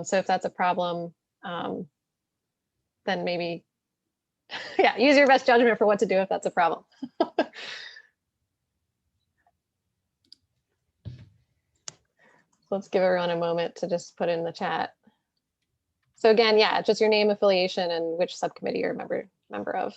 So if that's a problem, then maybe, yeah, use your best judgment for what to do if that's a problem. Let's give everyone a moment to just put in the chat. So again, yeah, just your name, affiliation, and which subcommittee you're a member of.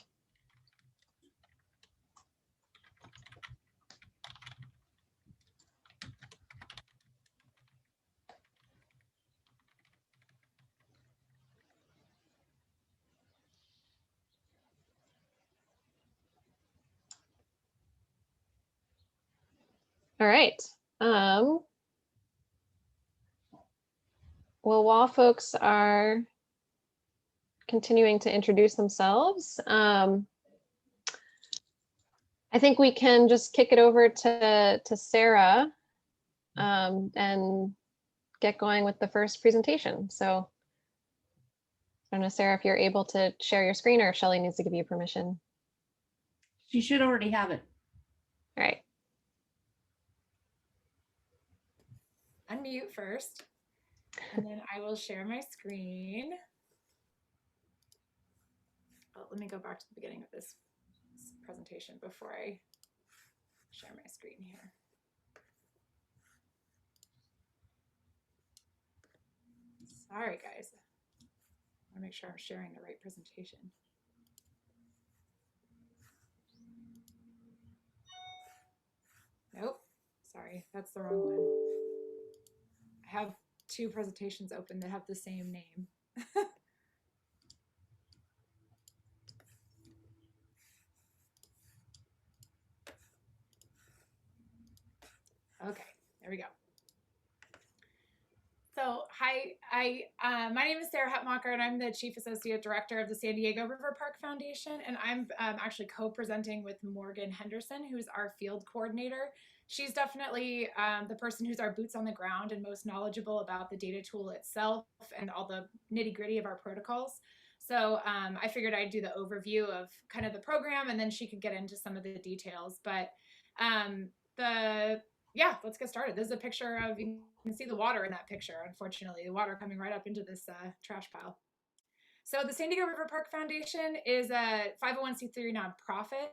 All right. Well, while folks are continuing to introduce themselves, I think we can just kick it over to Sarah and get going with the first presentation. So I don't know, Sarah, if you're able to share your screen or if Shelley needs to give you permission. She should already have it. All right. Unmute first, and then I will share my screen. Oh, let me go back to the beginning of this presentation before I share my screen here. Sorry, guys. I want to make sure I'm sharing the right presentation. Nope. Sorry, that's the wrong one. I have two presentations open that have the same name. Okay, there we go. So hi, my name is Sarah Hetmacher, and I'm the Chief Associate Director of the San Diego River Park Foundation, and I'm actually co-presenting with Morgan Henderson, who's our field coordinator. She's definitely the person who's our boots on the ground and most knowledgeable about the data tool itself and all the nitty-gritty of our protocols. So I figured I'd do the overview of kind of the program, and then she could get into some of the details. But yeah, let's get started. This is a picture of, you can see the water in that picture, unfortunately, the water coming right up into this trash pile. So the San Diego River Park Foundation is a 501c3 nonprofit,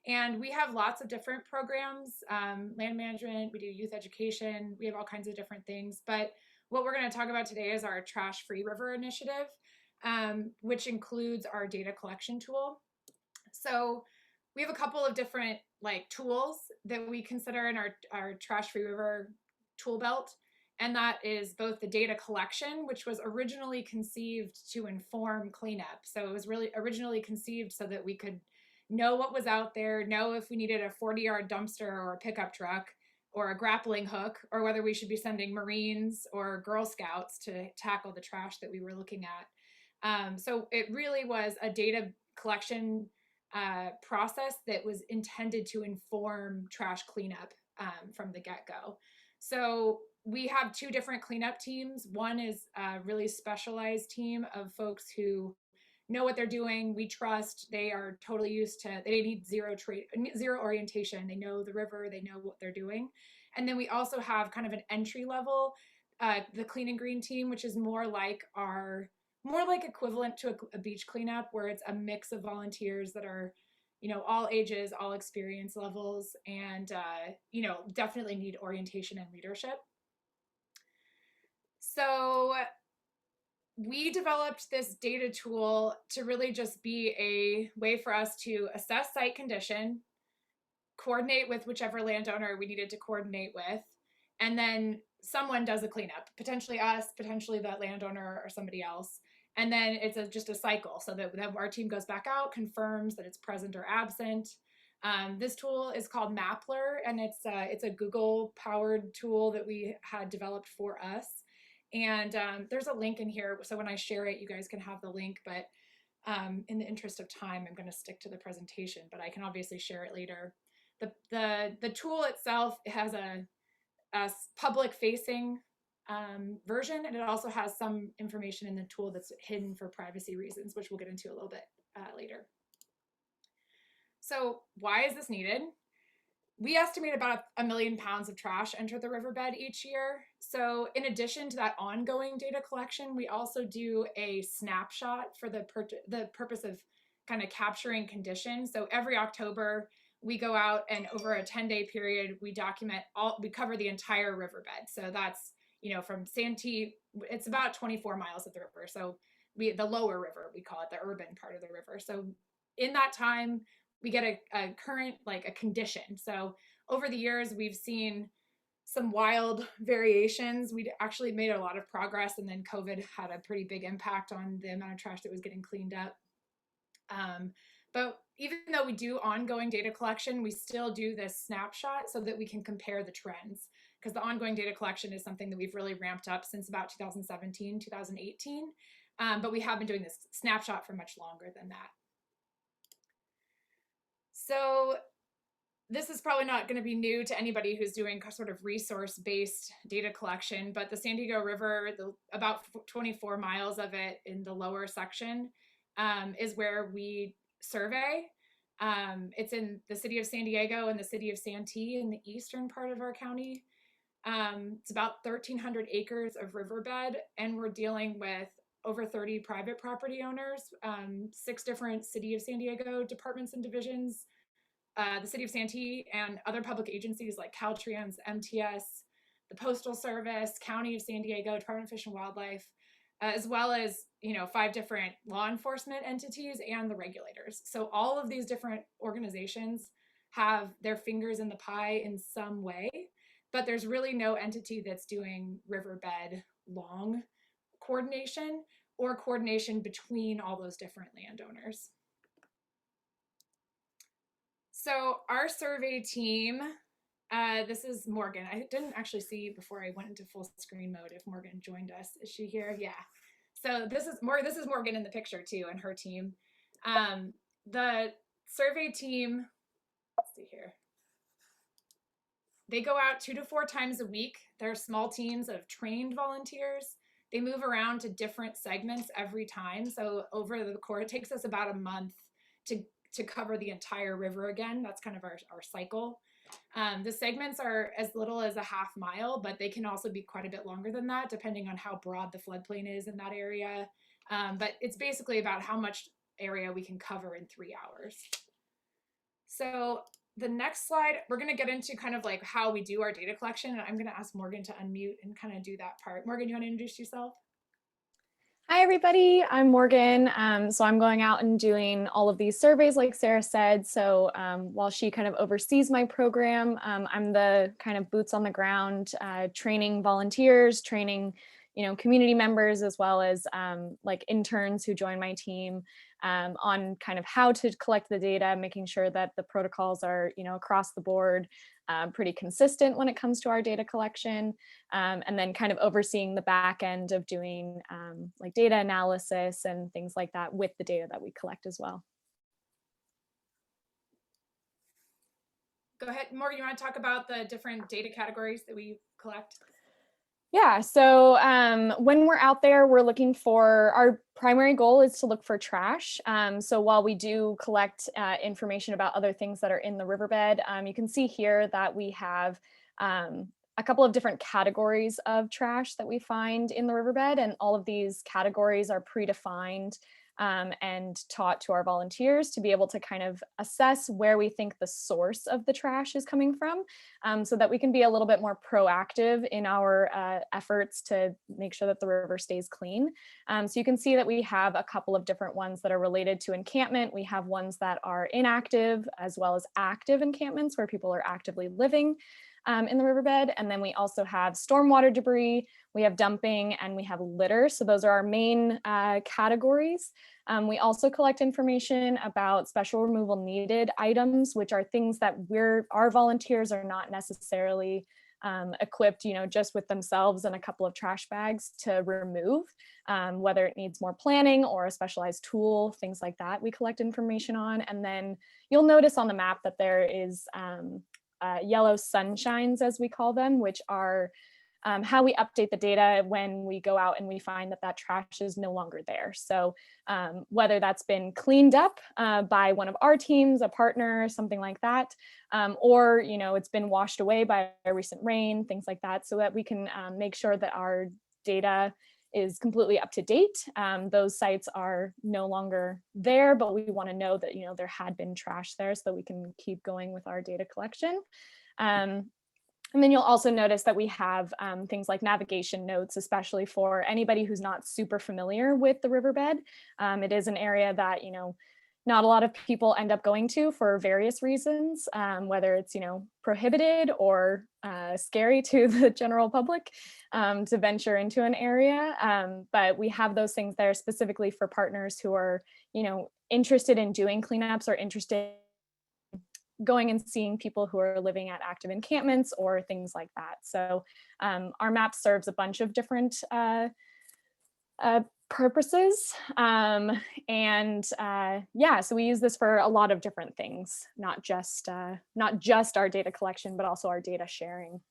and we have lots of different programs, land management, we do youth education, we have all kinds of different things. But what we're going to talk about today is our Trash-Free River initiative, which includes our data collection tool. So we have a couple of different tools that we consider in our Trash-Free River tool belt. And that is both the data collection, which was originally conceived to inform cleanup. So it was really originally conceived so that we could know what was out there, know if we needed a 40-yard dumpster or a pickup truck or a grappling hook, or whether we should be sending Marines or Girl Scouts to tackle the trash that we were looking at. So it really was a data collection process that was intended to inform trash cleanup from the get-go. So we have two different cleanup teams. One is a really specialized team of folks who know what they're doing. We trust. They are totally used to, they need zero orientation. They know the river, they know what they're doing. And then we also have kind of an entry level, the Clean and Green team, which is more like equivalent to a beach cleanup, where it's a mix of volunteers that are, all ages, all experience levels, and, definitely need orientation and leadership. So we developed this data tool to really just be a way for us to assess site condition, coordinate with whichever landowner we needed to coordinate with, and then someone does a cleanup, potentially us, potentially that landowner or somebody else. And then it's just a cycle, so that our team goes back out, confirms that it's present or absent. This tool is called Mapler, and it's a Google-powered tool that we had developed for us. And there's a link in here, so when I share it, you guys can have the link. But in the interest of time, I'm going to stick to the presentation, but I can obviously share it later. The tool itself has a public-facing version, and it also has some information in the tool that's hidden for privacy reasons, which we'll get into a little bit later. So why is this needed? we estimate about 1 million pounds of trash enter the riverbed each year. So in addition to that ongoing data collection, we also do a snapshot for the purpose of kind of capturing conditions. So every October, we go out and over a 10-day period, we cover the entire riverbed. So that's, from Santee, it's about 24 miles of the river. So the lower river, we call it the urban part of the river. So in that time, we get a current, like a condition. So over the years, we've seen some wild variations. We actually made a lot of progress, and then COVID had a pretty big impact on the amount of trash that was getting cleaned up. But even though we do ongoing data collection, we still do this snapshot so that we can compare the trends, because the ongoing data collection is something that we've really ramped up since about 2017, 2018. But we have been doing this snapshot for much longer than that. So this is probably not going to be new to anybody who's doing sort of resource-based data collection, but the San Diego River, about 24 miles of it in the lower section, is where we survey. It's in the city of San Diego and the city of Santee in the eastern part of our county. It's about 1,300 acres of riverbed, and we're dealing with over 30 private property owners, 6 different city of San Diego departments and divisions, the city of Santee, and other public agencies like Caltrans, MTS, the Postal Service, County of San Diego, Department of Fish and Wildlife, as well as 5 different law enforcement entities and the regulators. So all of these different organizations have their fingers in the pie in some way, but there's really no entity that's doing riverbed long coordination or coordination between all those different landowners. So our survey team, this is Morgan. I didn't actually see before I went into full screen mode if Morgan joined us. Is she here? Yeah. So this is Morgan in the picture too, and her team. The survey team, let's see here. They go out 2 to 4 times a week. They're small teams of trained volunteers. They move around to different segments every time. So over the course, it takes us about a month to cover the entire river again. That's kind of our cycle. The segments are as little as a half mile, but they can also be quite a bit longer than that, depending on how broad the floodplain is in that area. But it's basically about how much area we can cover in 3 hours. So the next slide, we're going to get into kind of like how we do our data collection. And I'm going to ask Morgan to unmute and kind of do that part. Morgan, you want to introduce yourself? Hi, everybody. I'm Morgan. So I'm going out and doing all of these surveys, like Sarah said. So while she kind of oversees my program, I'm the kind of boots on the ground, training volunteers, training, community members, as well as like interns who join my team on kind of how to collect the data, making sure that the protocols are, across the board, pretty consistent when it comes to our data collection, and then kind of overseeing the back end of doing like data analysis and things like that with the data that we collect as well. Go ahead, Morgan, you want to talk about the different data categories that we collect? Yeah, so when we're out there, we're looking for, our primary goal is to look for trash. So while we do collect information about other things that are in the riverbed, you can see here that we have a couple of different categories of trash that we find in the riverbed, and all of these categories are predefined and taught to our volunteers to be able to kind of assess where we think the source of the trash is coming from, so that we can be a little bit more proactive in our efforts to make sure that the river stays clean. So you can see that we have a couple of different ones that are related to encampment. We have ones that are inactive as well as active encampments where people are actively living in the riverbed. And then we also have stormwater debris, we have dumping, and we have litter. So those are our main categories. We also collect information about special removal needed items, which are things that our volunteers are not necessarily equipped, just with themselves and a couple of trash bags to remove, whether it needs more planning or a specialized tool, things like that we collect information on. And then you'll notice on the map that there is yellow sunshines, as we call them, which are how we update the data when we go out and we find that that trash is no longer there. So whether that's been cleaned up by one of our teams, a partner, something like that, or it's been washed away by a recent rain, things like that, so that we can make sure that our data is completely up to date. Those sites are no longer there, but we want to know that there had been trash there so that we can keep going with our data collection. And then you'll also notice that we have things like navigation notes, especially for anybody who's not super familiar with the riverbed. It is an area that, not a lot of people end up going to for various reasons, whether it's, prohibited or scary to the general public to venture into an area. But we have those things there specifically for partners who are, interested in doing cleanups or interested going and seeing people who are living at active encampments or things like that. So our map serves a bunch of different purposes. Yeah, so we use this for a lot of different things, not just our data collection, but also our data sharing.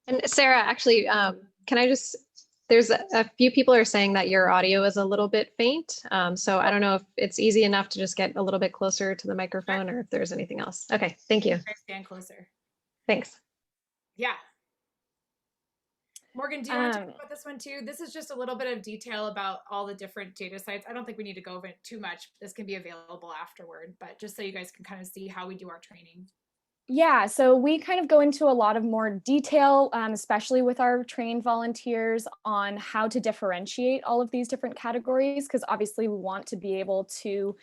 And Sarah, actually, can I just, there's a few people are saying that your audio is a little bit faint. So I don't know if it's easy enough to just get a little bit closer to the microphone or if there's anything else. Okay, thank you. Stand closer. Thanks. Yeah. Morgan, do you want to talk about this one too? This is just a little bit of detail about all the different data sites. I don't think we need to go over it too much. This can be available afterward, but just so you guys can kind of see how we do our training. Yeah, so we kind of go into a lot of more detail, especially with our trained volunteers, on how to differentiate all of these different categories, because obviously we want to be able to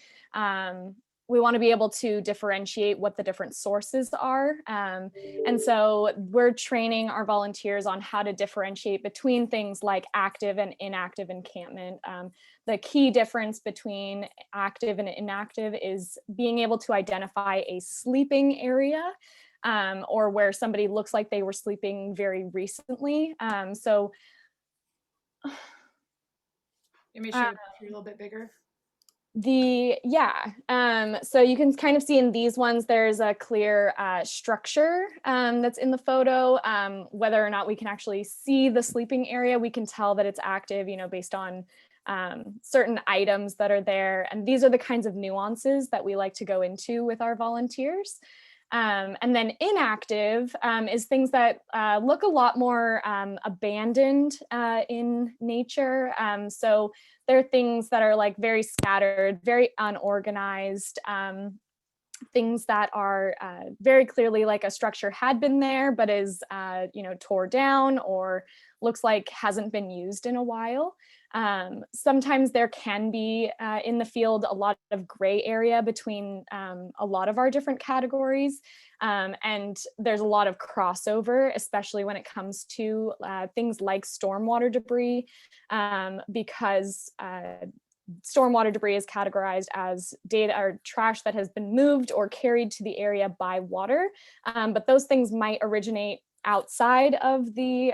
differentiate what the different sources are. And so we're training our volunteers on how to differentiate between things like active and inactive encampment. The key difference between active and inactive is being able to identify a sleeping area or where somebody looks like they were sleeping very recently. So you may share a little bit bigger. So you can kind of see in these ones, there's a clear structure that's in the photo. Whether or not we can actually see the sleeping area, we can tell that it's active, based on certain items that are there. And these are the kinds of nuances that we like to go into with our volunteers. And then inactive is things that look a lot more abandoned in nature. So there are things that are like very scattered, very unorganized, things that are very clearly like a structure had been there, but is, tore down or looks like hasn't been used in a while. Sometimes there can be in the field a lot of gray area between a lot of our different categories. And there's a lot of crossover, especially when it comes to things like stormwater debris, because stormwater debris is categorized as data or trash that has been moved or carried to the area by water. But those things might originate outside of the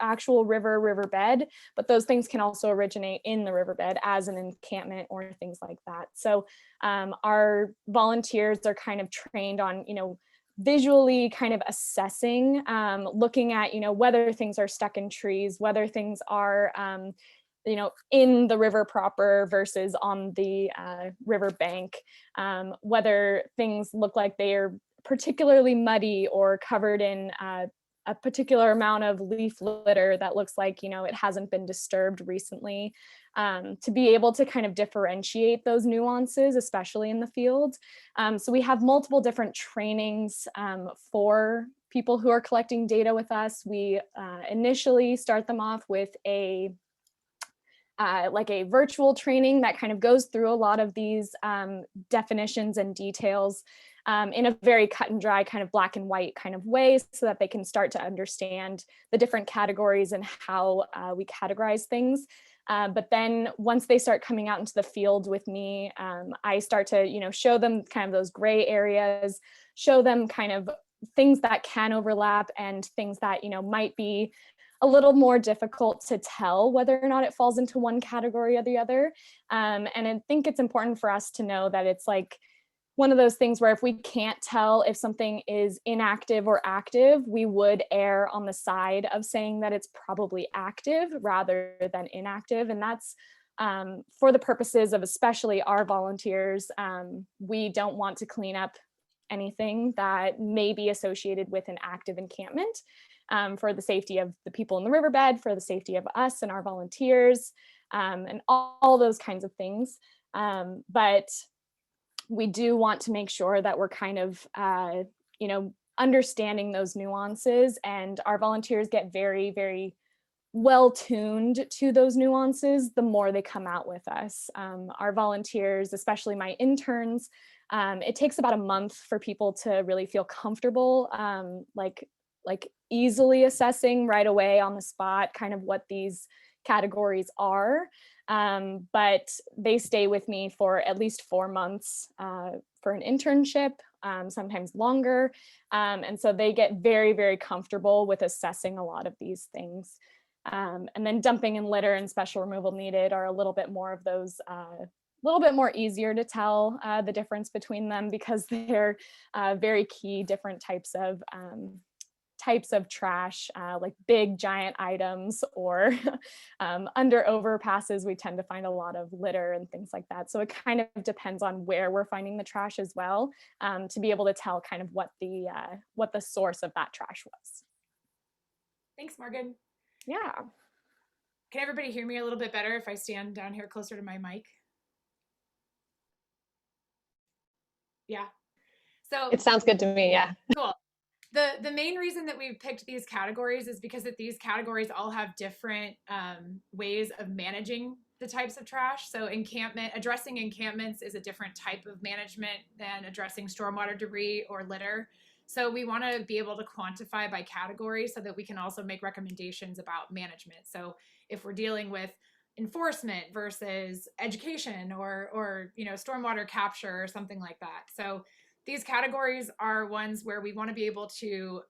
actual riverbed, but those things can also originate in the riverbed as an encampment or things like that. So our volunteers are kind of trained on, visually kind of assessing, looking at, whether things are stuck in trees, whether things are in the river proper versus on the river bank, whether things look like they are particularly muddy or covered in a particular amount of leaf litter that looks like, it hasn't been disturbed recently, to be able to kind of differentiate those nuances, especially in the field. So we have multiple different trainings for people who are collecting data with us. We initially start them off with like a virtual training that kind of goes through a lot of these definitions and details in a very cut and dry kind of black and white kind of way, so that they can start to understand the different categories and how we categorize things. But then once they start coming out into the field with me, I start to, show them kind of those gray areas, show them kind of things that can overlap and things that, might be a little more difficult to tell whether or not it falls into one category or the other. And I think it's important for us to know that it's like, one of those things where if we can't tell if something is inactive or active, we would err on the side of saying that it's probably active rather than inactive. And that's for the purposes of especially our volunteers. We don't want to clean up anything that may be associated with an active encampment, for the safety of the people in the riverbed, for the safety of us and our volunteers, and all those kinds of things. But we do want to make sure that we're kind of, understanding those nuances, and our volunteers get very, very well tuned to those nuances the more they come out with us. Our volunteers, especially my interns, it takes about a month for people to really feel comfortable, like easily assessing right away on the spot kind of what these categories are. But they stay with me for at least 4 months for an internship, sometimes longer. And so they get very, very comfortable with assessing a lot of these things. And then dumping and litter and special removal needed are a little bit more of those, a little bit more easier to tell the difference between them, because they're very key different types of trash, like big giant items, or under overpasses, we tend to find a lot of litter and things like that. So it kind of depends on where we're finding the trash as well, to be able to tell kind of what the source of that trash was. Thanks, Morgan. Yeah. Can everybody hear me a little bit better if I stand down here closer to my mic? Yeah. So It sounds good to me. Yeah. cool. The main reason that we picked these categories is because that these categories all have different ways of managing the types of trash. So addressing encampments is a different type of management than addressing stormwater debris or litter. So we want to be able to quantify by category so that we can also make recommendations about management. So if we're dealing with enforcement versus education or stormwater capture or something like that. So these categories are ones where we want to be able to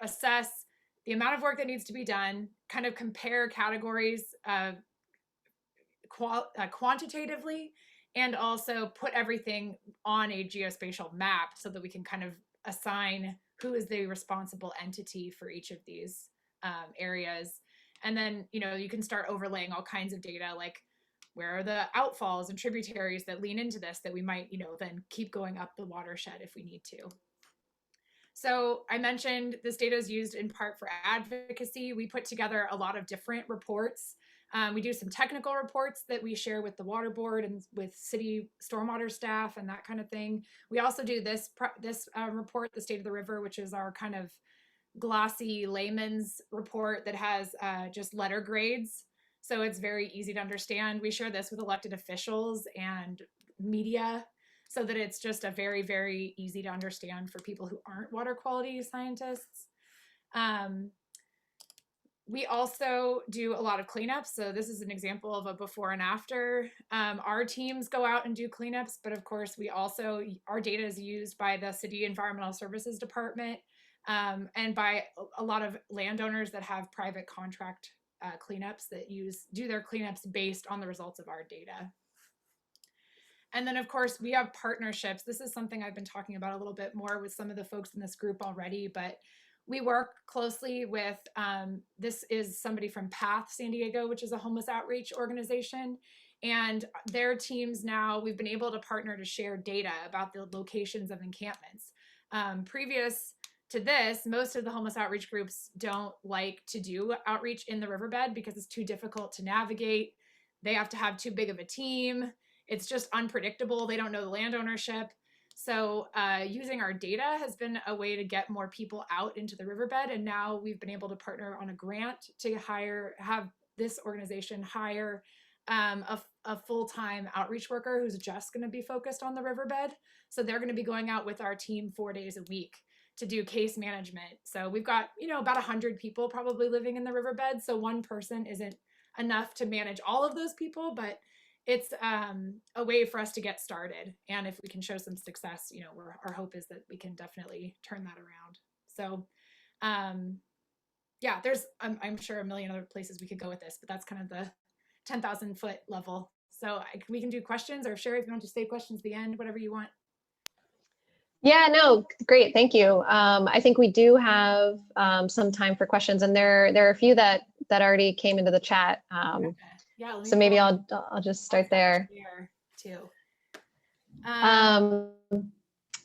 assess the amount of work that needs to be done, kind of compare categories quantitatively, and also put everything on a geospatial map so that we can kind of assign who is the responsible entity for each of these areas. And then, you can start overlaying all kinds of data, like where are the outfalls and tributaries that lean into this that we might, then keep going up the watershed if we need to. So I mentioned this data is used in part for advocacy. We put together a lot of different reports. We do some technical reports that we share with the water board and with city stormwater staff and that kind of thing. We also do this report, the State of the River, which is our kind of glossy layman's report that has just letter grades. So it's very easy to understand. We share this with elected officials and media so that it's just a very, very easy to understand for people who aren't water quality scientists. We also do a lot of cleanups. So this is an example of a before and after. Our teams go out and do cleanups, but of course our data is used by the City Environmental Services Department and by a lot of landowners that have private contract cleanups that do their cleanups based on the results of our data. And then of course we have partnerships. This is something I've been talking about a little bit more with some of the folks in this group already, but we work closely with, this is somebody from PATH San Diego, which is a homeless outreach organization. And their teams now, we've been able to partner to share data about the locations of encampments. Previous to this, most of the homeless outreach groups don't like to do outreach in the riverbed because it's too difficult to navigate. They have to have too big of a team. It's just unpredictable. They don't know the land ownership. So using our data has been a way to get more people out into the riverbed. And now we've been able to partner on a grant to have this organization hire a full-time outreach worker who's just going to be focused on the riverbed. So they're going to be going out with our team 4 days a week to do case management. So we've got, about 100 people probably living in the riverbed. So one person isn't enough to manage all of those people, but it's a way for us to get started. And if we can show some success, our hope is that we can definitely turn that around. So yeah, there's, I'm sure a million other places we could go with this, but that's kind of the 10,000 foot level. So we can do questions, or Sherry, if you want to say questions at the end, whatever you want. Yeah, no, great, thank you. I think we do have some time for questions, and there are a few that already came into the chat. Okay. Yeah, let me So maybe pull up I'll just start there. here too.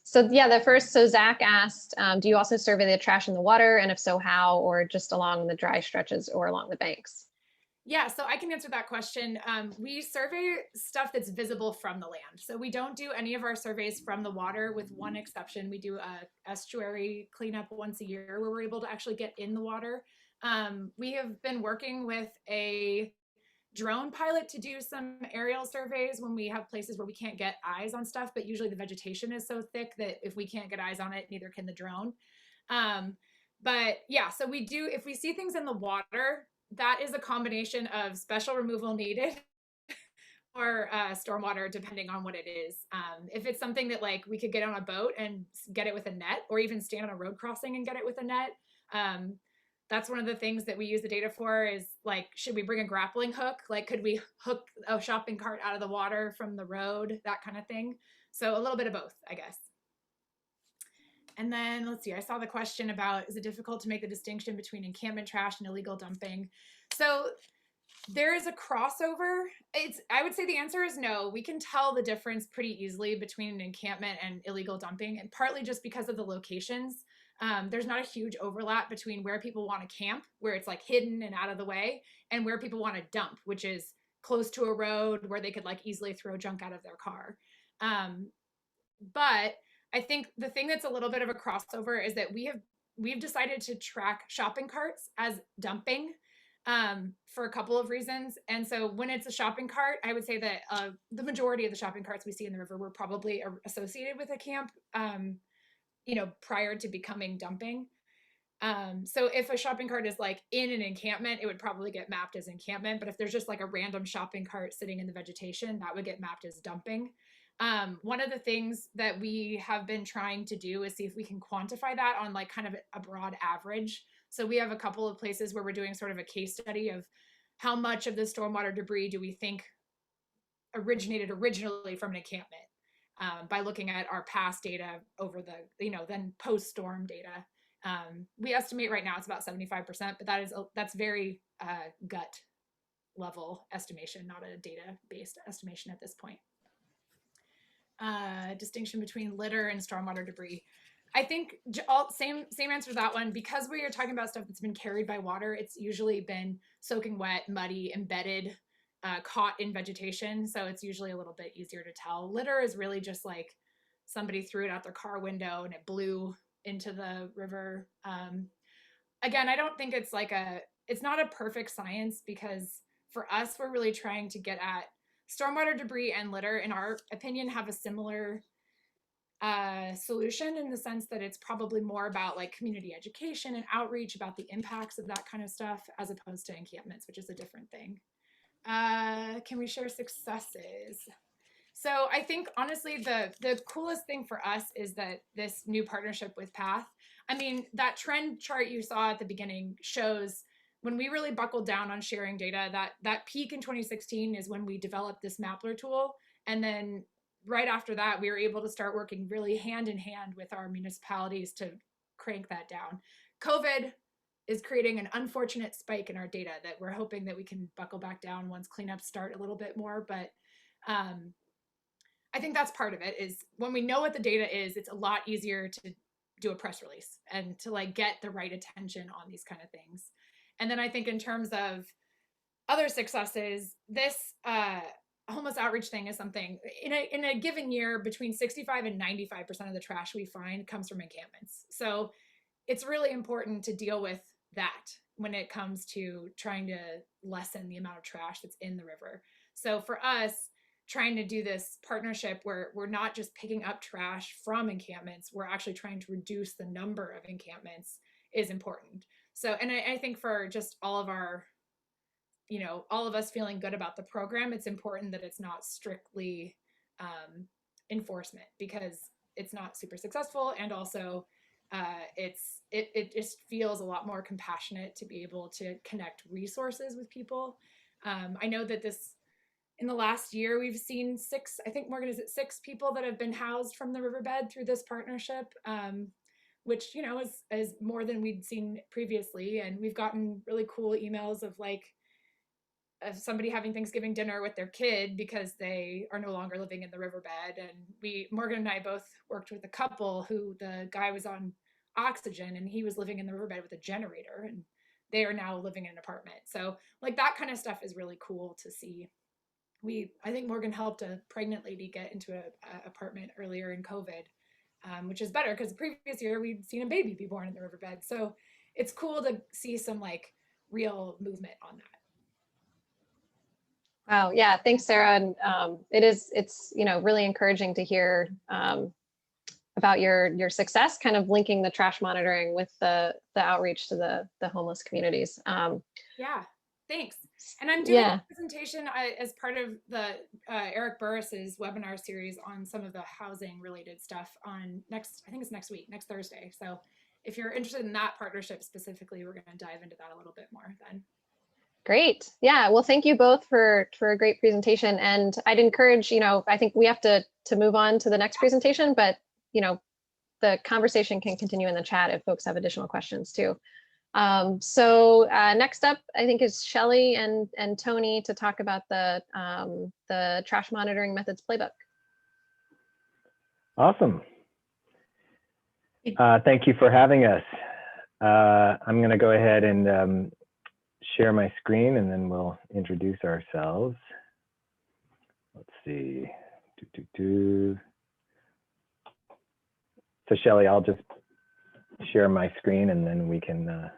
So yeah, the first, so Zach asked, do you also survey the trash in the water? And if so, how, or just along the dry stretches or along the banks? Yeah, so I can answer that question. We survey stuff that's visible from the land. So we don't do any of our surveys from the water, with one exception. We do a estuary cleanup once a year where we're able to actually get in the water. We have been working with a drone pilot to do some aerial surveys when we have places where we can't get eyes on stuff, but usually the vegetation is so thick that if we can't get eyes on it, neither can the drone. But yeah, so we do, if we see things in the water, that is a combination of special removal needed or stormwater, depending on what it is. If it's something that like we could get on a boat and get it with a net, or even stand on a road crossing and get it with a net, that's one of the things that we use the data for, is like, should we bring a grappling hook? Like, could we hook a shopping cart out of the water from the road, that kind of thing. So a little bit of both, I guess. And then let's see, I saw the question about, is it difficult to make the distinction between encampment trash and illegal dumping? So there is a crossover. I would say the answer is no. We can tell the difference pretty easily between an encampment and illegal dumping, and partly just because of the locations. There's not a huge overlap between where people want to camp, where it's like hidden and out of the way, and where people want to dump, which is close to a road where they could like easily throw junk out of their car. But I think the thing that's a little bit of a crossover is that we've decided to track shopping carts as dumping for a couple of reasons. And so when it's a shopping cart, I would say that the majority of the shopping carts we see in the river were probably associated with a camp, prior to becoming dumping. So if a shopping cart is like in an encampment, it would probably get mapped as encampment. But if there's just like a random shopping cart sitting in the vegetation, that would get mapped as dumping. One of the things that we have been trying to do is see if we can quantify that on like kind of a broad average. So we have a couple of places where we're doing sort of a case study of how much of the stormwater debris do we think originated originally from an encampment, by looking at our past data over the, then post-storm data. We estimate right now it's about 75%, but that's very gut level estimation, not a data-based estimation at this point. Distinction between litter and stormwater debris. I think same answer to that one. Because we are talking about stuff that's been carried by water, it's usually been soaking wet, muddy, embedded, caught in vegetation. So it's usually a little bit easier to tell. Litter is really just like somebody threw it out their car window and it blew into the river. Again, I don't think it's not a perfect science, because for us, we're really trying to get at stormwater debris and litter, in our opinion, have a similar solution, in the sense that it's probably more about like community education and outreach about the impacts of that kind of stuff, as opposed to encampments, which is a different thing. Can we share successes? So I think honestly, the coolest thing for us is that this new partnership with PATH, I mean, that trend chart you saw at the beginning shows when we really buckled down on sharing data, that peak in 2016 is when we developed this Mapler tool. And then right after that, we were able to start working really hand in hand with our municipalities to crank that down. COVID is creating an unfortunate spike in our data that we're hoping that we can buckle back down once cleanups start a little bit more. But I think that's part of it, is when we know what the data is, it's a lot easier to do a press release and to like get the right attention on these kind of things. And then I think in terms of other successes, this homeless outreach thing is something in a given year, between 65 and 95% of the trash we find comes from encampments. So it's really important to deal with that when it comes to trying to lessen the amount of trash that's in the river. So for us, trying to do this partnership where we're not just picking up trash from encampments, we're actually trying to reduce the number of encampments, is important. So, and I think for just all of our, all of us feeling good about the program, it's important that it's not strictly enforcement, because it's not super successful. And also it just feels a lot more compassionate to be able to connect resources with people. I know that this in the last year, we've seen 6, I think, Morgan, is it 6 people that have been housed from the riverbed through this partnership, which, you know, is more than we'd seen previously. And we've gotten really cool emails of like somebody having Thanksgiving dinner with their kid because they are no longer living in the riverbed. And Morgan and I both worked with a couple who the guy was on oxygen and he was living in the riverbed with a generator, and they are now living in an apartment. So like that kind of stuff is really cool to see. I think Morgan helped a pregnant lady get into an apartment earlier in COVID, which is better because the previous year we'd seen a baby be born in the riverbed. So it's cool to see some like real movement on that. Wow. Yeah. Thanks, Sarah. And it's, you know, really encouraging to hear about your success, kind of linking the trash monitoring with the outreach to the homeless communities. Yeah. Thanks. And I'm doing Yeah. a presentation as part of the Eric Burris's webinar series on some of the housing related stuff on I think it's next week, next Thursday. So if you're interested in that partnership specifically, we're going to dive into that a little bit more then. Great. Yeah. Well, thank you both for a great presentation. And I'd encourage, you know, I think we have to move on to the next presentation, but, you know, the conversation can continue in the chat if folks have additional questions too. So next up, I think, is Shelley and Tony to talk about the trash monitoring methods playbook. Awesome. Thank you for having us. I'm going to go ahead and share my screen, and then we'll introduce ourselves. Let's see. So Shelley, I'll just share my screen, and then we can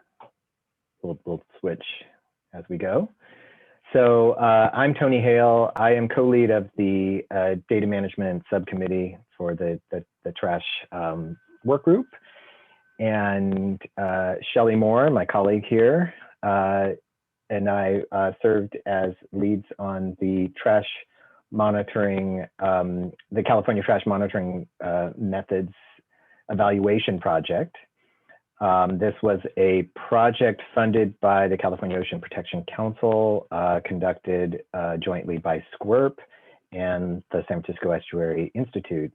we'll switch as we go. So I'm Tony Hale. I am co-lead of the data management subcommittee for the trash work group. And Shelley Moore, my colleague here, and I served as leads on the trash monitoring, the California trash monitoring methods evaluation project. This was a project funded by the California Ocean Protection Council, conducted jointly by SQUIRP and the San Francisco Estuary Institute.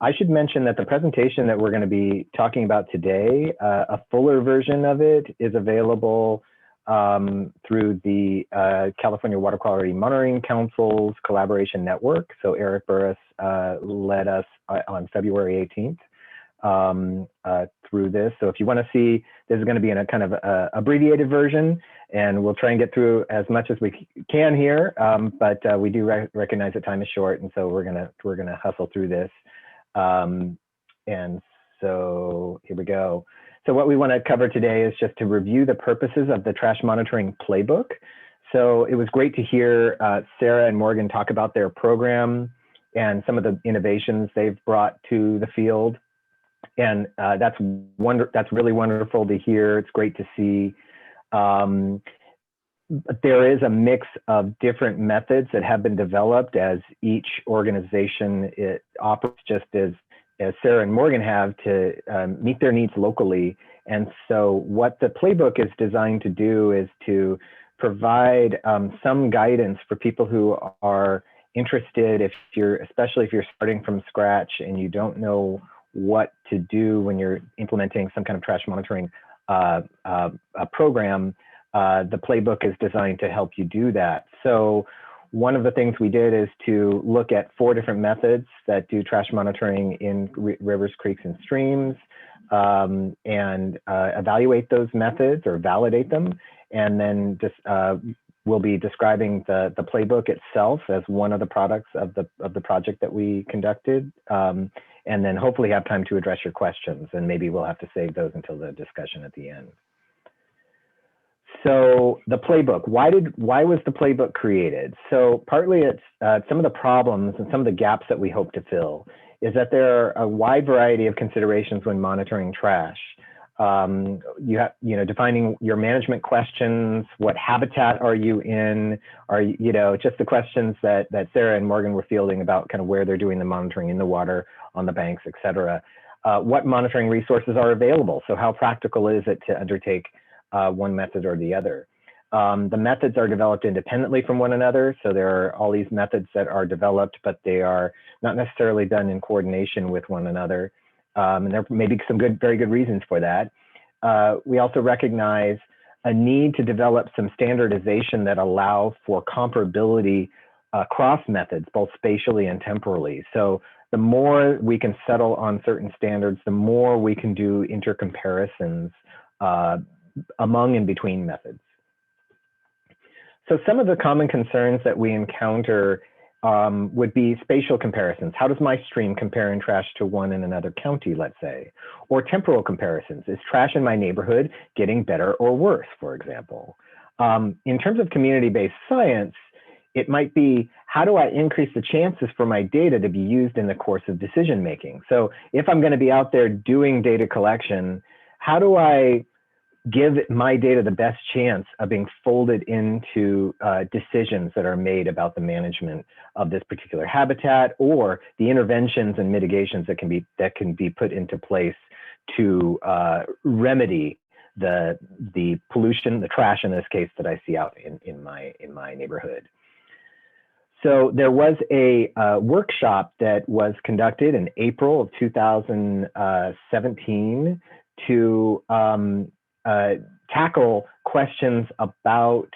I should mention that the presentation that we're going to be talking about today, a fuller version of it is available through the California Water Quality Monitoring Council's collaboration network. So Eric Burris led us on February 18th through this. So if you want to see, this is going to be in a kind of abbreviated version, and we'll try and get through as much as we can here. But we do recognize that time is short, and so we're gonna hustle through this. And so here we go. So what we want to cover today is just to review the purposes of the trash monitoring playbook. So it was great to hear Sarah and Morgan talk about their program and some of the innovations they've brought to the field. And that's really wonderful to hear. It's great to see. There is a mix of different methods that have been developed as each organization operates just as Sarah and Morgan have to meet their needs locally. And so what the playbook is designed to do is to provide some guidance for people who are interested, especially if you're starting from scratch and you don't know what to do when you're implementing some kind of trash monitoring program. The playbook is designed to help you do that. So one of the things we did is to look at 4 different methods that do trash monitoring in rivers, creeks, and streams, and evaluate those methods or validate them. And then just we'll be describing the playbook itself as one of the products of the project that we conducted. And then hopefully have time to address your questions, and maybe we'll have to save those until the discussion at the end. So the playbook, why was the playbook created? So partly it's some of the problems and some of the gaps that we hope to fill is that there are a wide variety of considerations when monitoring trash. You have, defining your management questions, what habitat are you in, just the questions that Sarah and Morgan were fielding about kind of where they're doing the monitoring in the water, on the banks, et cetera. What monitoring resources are available? So how practical is it to undertake one method or the other? The methods are developed independently from one another. So there are all these methods that are developed, but they are not necessarily done in coordination with one another. And there may be some very good reasons for that. We also recognize a need to develop some standardization that allow for comparability across methods, both spatially and temporally. So the more we can settle on certain standards, the more we can do intercomparisons among and between methods. So some of the common concerns that we encounter would be spatial comparisons. How does my stream compare in trash to one in another county, let's say? Or temporal comparisons. Is trash in my neighborhood getting better or worse, for example? In terms of community-based science, it might be, how do I increase the chances for my data to be used in the course of decision making? So if I'm going to be out there doing data collection, how do I give my data the best chance of being folded into decisions that are made about the management of this particular habitat, or the interventions and mitigations that can be put into place to remedy the pollution, the trash in this case, that I see out in my neighborhood. So there was a workshop that was conducted in April of 2017 to tackle questions about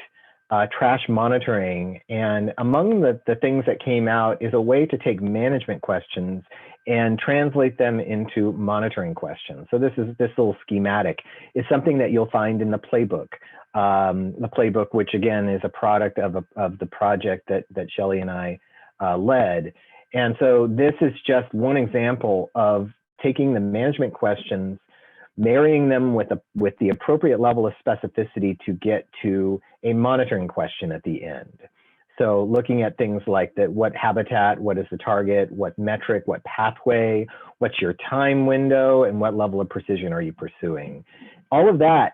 trash monitoring. And among the things that came out is a way to take management questions and translate them into monitoring questions. So this little schematic is something that you'll find in the playbook. The playbook, which again is a product of the project that Shelley and I led. And so this is just one example of taking the management questions, marrying them with the appropriate level of specificity to get to a monitoring question at the end. So looking at things like what habitat, what is the target, what metric, what pathway, what's your time window, and what level of precision are you pursuing? All of that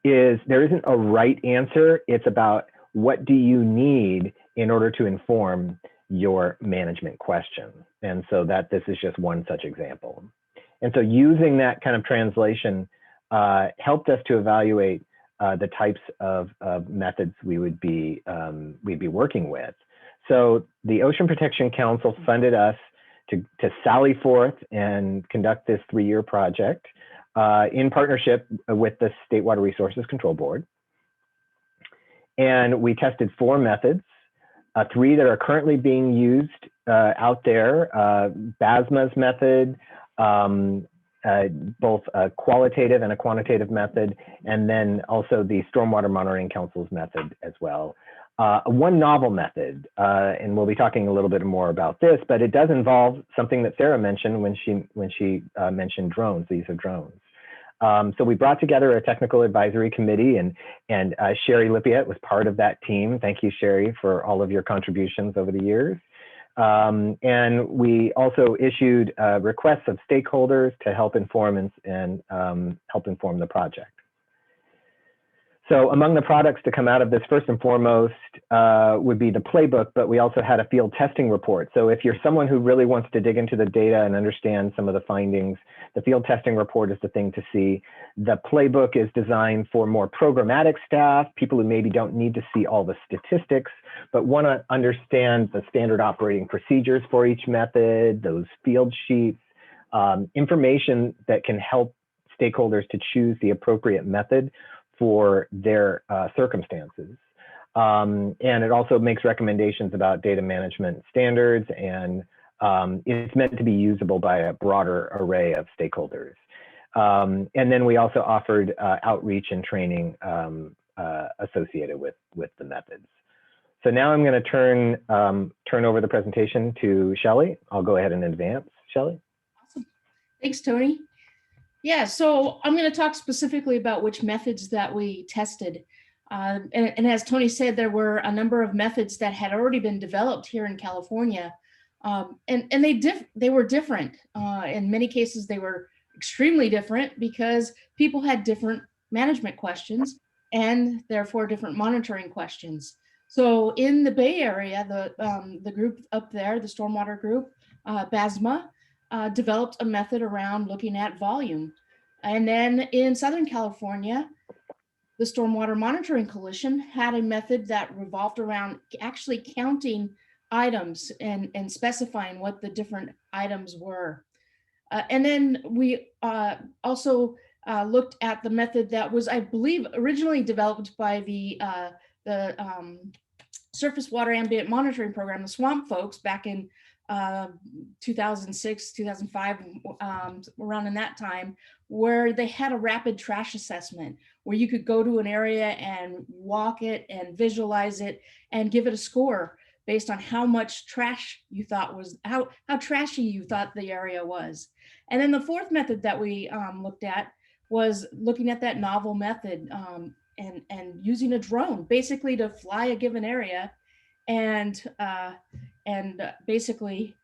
there isn't a right answer. It's about what do you need in order to inform your management question. And so this is just one such example. And so using that kind of translation helped us to evaluate the types of methods we'd be working with. So the Ocean Protection Council funded us to sally forth and conduct this 3-year project in partnership with the State Water Resources Control Board. And we tested 4 methods, 3 that are currently being used out there: BASMAA's method, both a qualitative and a quantitative method, and then also the Stormwater Monitoring Council's method as well. One novel method, and we'll be talking a little bit more about this, but it does involve something that Sarah mentioned when she mentioned drones, the use of drones. So we brought together a technical advisory committee, and Sherry Lippiette was part of that team. Thank you, Sherry, for all of your contributions over the years. And we also issued requests of stakeholders to help inform and help inform the project. So among the products to come out of this, first and foremost, would be the playbook, but we also had a field testing report. So if you're someone who really wants to dig into the data and understand some of the findings, the field testing report is the thing to see. The playbook is designed for more programmatic staff, people who maybe don't need to see all the statistics, but want to understand the standard operating procedures for each method, those field sheets, information that can help stakeholders to choose the appropriate method for their circumstances. And it also makes recommendations about data management standards, and it's meant to be usable by a broader array of stakeholders. And then we also offered outreach and training associated with the methods. So now I'm going to turn over the presentation to Shelley. I'll go ahead and advance. Shelley? Awesome. Thanks, Tony. Yeah, so I'm going to talk specifically about which methods that we tested. And as Tony said, there were a number of methods that had already been developed here in California. And they were different. In many cases, they were extremely different because people had different management questions and therefore different monitoring questions. So in the Bay Area, the group up there, the stormwater group, BASMAA, developed a method around looking at volume. And then in Southern California, the Stormwater Monitoring Coalition had a method that revolved around actually counting items and specifying what the different items were. And then we also looked at the method that was, I believe, originally developed by the Surface Water Ambient Monitoring Program, the SWAMP folks, back in 2006, 2005, around in that time, where they had a rapid trash assessment, where you could go to an area and walk it and visualize it and give it a score based on how much trash you thought was, how trashy you thought the area was. And then the fourth method that we looked at was looking at that novel method and using a drone basically to fly a given area and basically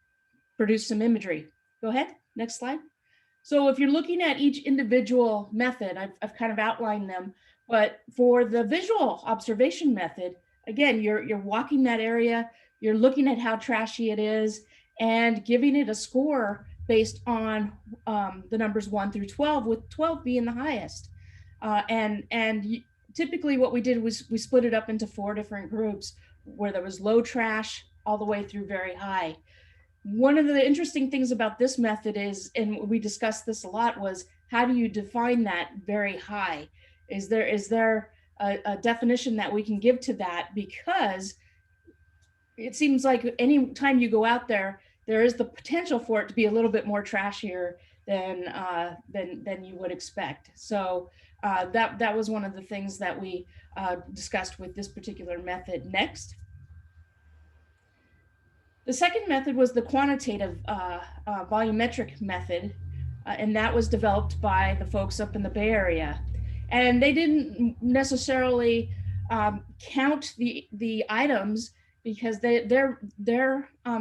produce some imagery. Go ahead, next slide. So if you're looking at each individual method, I've kind of outlined them, but for the visual observation method, again, you're walking that area, you're looking at how trashy it is and giving it a score based on the numbers 1 through 12, with 12 being the highest. Typically what we did was we split it up into 4 different groups where there was low trash all the way through very high. One of the interesting things about this method is, and we discussed this a lot, was how do you define that very high? Is there a definition that we can give to that? Because it seems like any time you go out there, there is the potential for it to be a little bit more trashier than you would expect. So that was one of the things that we discussed with this particular method. Next. The second method was the quantitative volumetric method, and that was developed by the folks up in the Bay Area. And they didn't necessarily count the items because their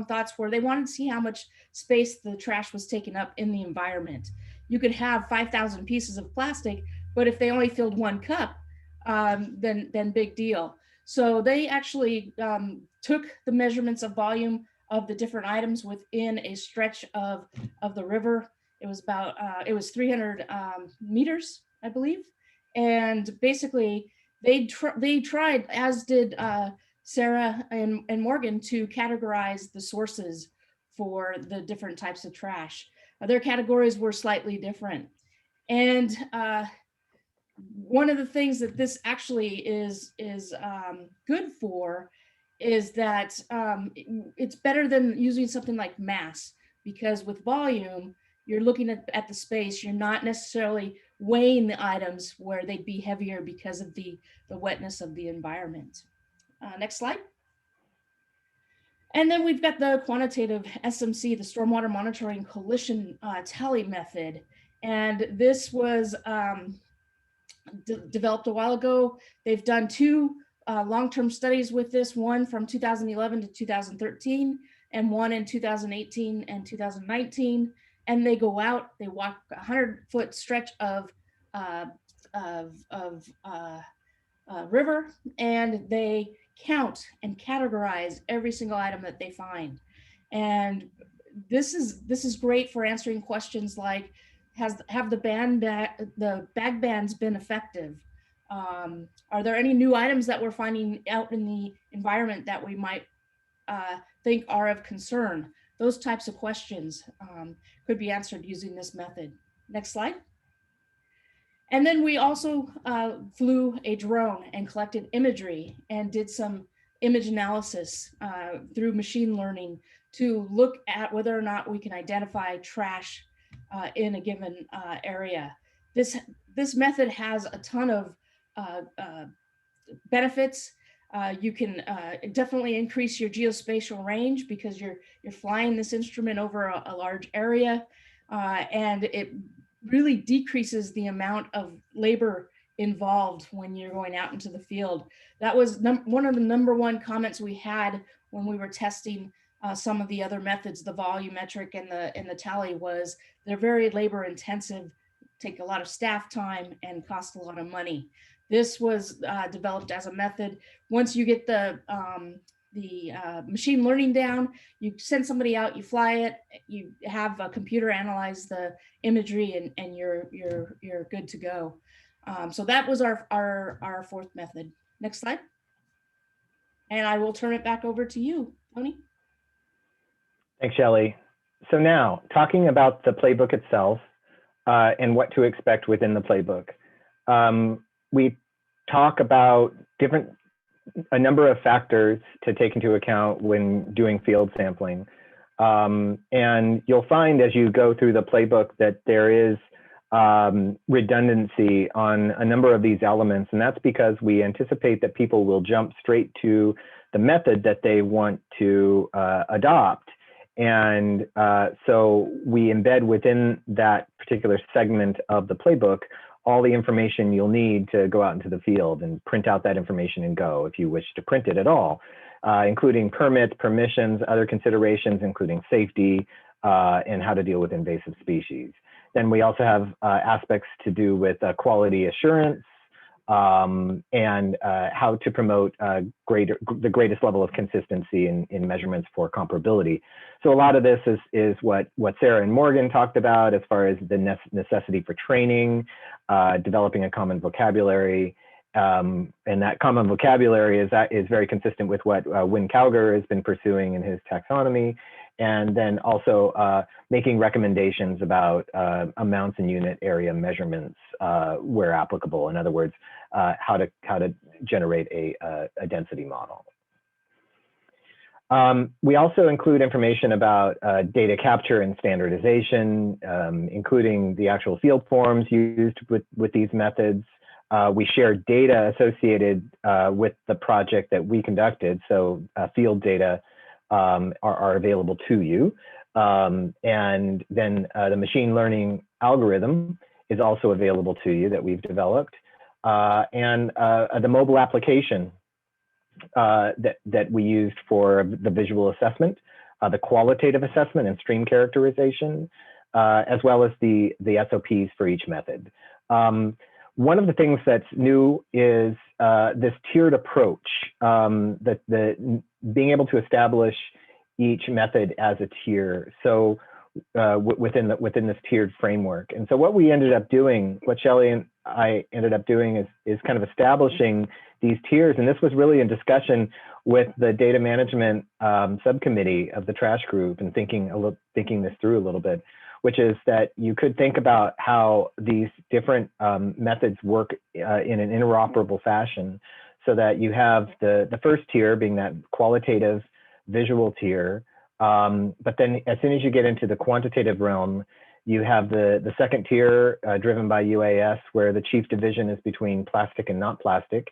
thoughts were they wanted to see how much space the trash was taking up in the environment. You could have 5,000 pieces of plastic, but if they only filled 1 cup, then big deal. So they actually took the measurements of volume of the different items within a stretch of the river. It was about, it was 300 meters, I believe. And basically they tried, as did Sarah and Morgan, to categorize the sources for the different types of trash. Their categories were slightly different. And one of the things that this actually is good for is that it's better than using something like mass, because with volume, you're looking at the space, you're not necessarily weighing the items where they'd be heavier because of the wetness of the environment. Next slide. And then we've got the quantitative SMC, the Stormwater Monitoring Coalition tally method. And this was developed a while ago. They've done 2 long-term studies with this, one from 2011 to 2013 and one in 2018 and 2019. And they go out, they walk a 100-foot stretch of river, and they count and categorize every single item that they find. And this is great for answering questions like, have the bag bans been effective? Are there any new items that we're finding out in the environment that we might think are of concern? Those types of questions could be answered using this method. Next slide. And then we also flew a drone and collected imagery and did some image analysis through machine learning to look at whether or not we can identify trash in a given area. This method has a ton of benefits. You can definitely increase your geospatial range because you're flying this instrument over a large area, and it really decreases the amount of labor involved when you're going out into the field. That was one of the #1 comments we had when we were testing some of the other methods, the volumetric and the tally, was they're very labor intensive, take a lot of staff time, and cost a lot of money. This was developed as a method. Once you get the machine learning down, you send somebody out, you fly it, you have a computer analyze the imagery, and you're good to go. So that was our fourth method. Next slide. And I will turn it back over to you, Tony. Thanks, Shelley. So now, talking about the playbook itself and what to expect within the playbook. We talk about a number of factors to take into account when doing field sampling. And you'll find as you go through the playbook that there is redundancy on a number of these elements, and that's because we anticipate that people will jump straight to the method that they want to adopt. And so we embed within that particular segment of the playbook all the information you'll need to go out into the field and print out that information and go, if you wish to print it at all, including permits, permissions, other considerations, including safety, and how to deal with invasive species. Then we also have aspects to do with quality assurance and how to promote the greatest level of consistency in measurements for comparability. So a lot of this is what Sarah and Morgan talked about as far as the necessity for training, developing a common vocabulary, and that common vocabulary is very consistent with what Wynne Cowger has been pursuing in his taxonomy, and then also making recommendations about amounts and unit area measurements where applicable. In other words, how to generate a density model. We also include information about data capture and standardization, including the actual field forms used with these methods. We share data associated with the project that we conducted, so field data are available to you. And then the machine learning algorithm is also available to you that we've developed. And the mobile application that we used for the visual assessment, the qualitative assessment and stream characterization, as well as the SOPs for each method. One of the things that's new is this tiered approach, being able to establish each method as a tier. So within this tiered framework. And so what we ended up doing, what Shelley and I ended up doing is kind of establishing these tiers. And this was really a discussion with the data management subcommittee of the trash group and thinking this through a little bit, which is that you could think about how these different methods work in an interoperable fashion, so that you have the first tier being that qualitative visual tier. But then as soon as you get into the quantitative realm, you have the second tier driven by UAS, where the chief division is between plastic and not plastic.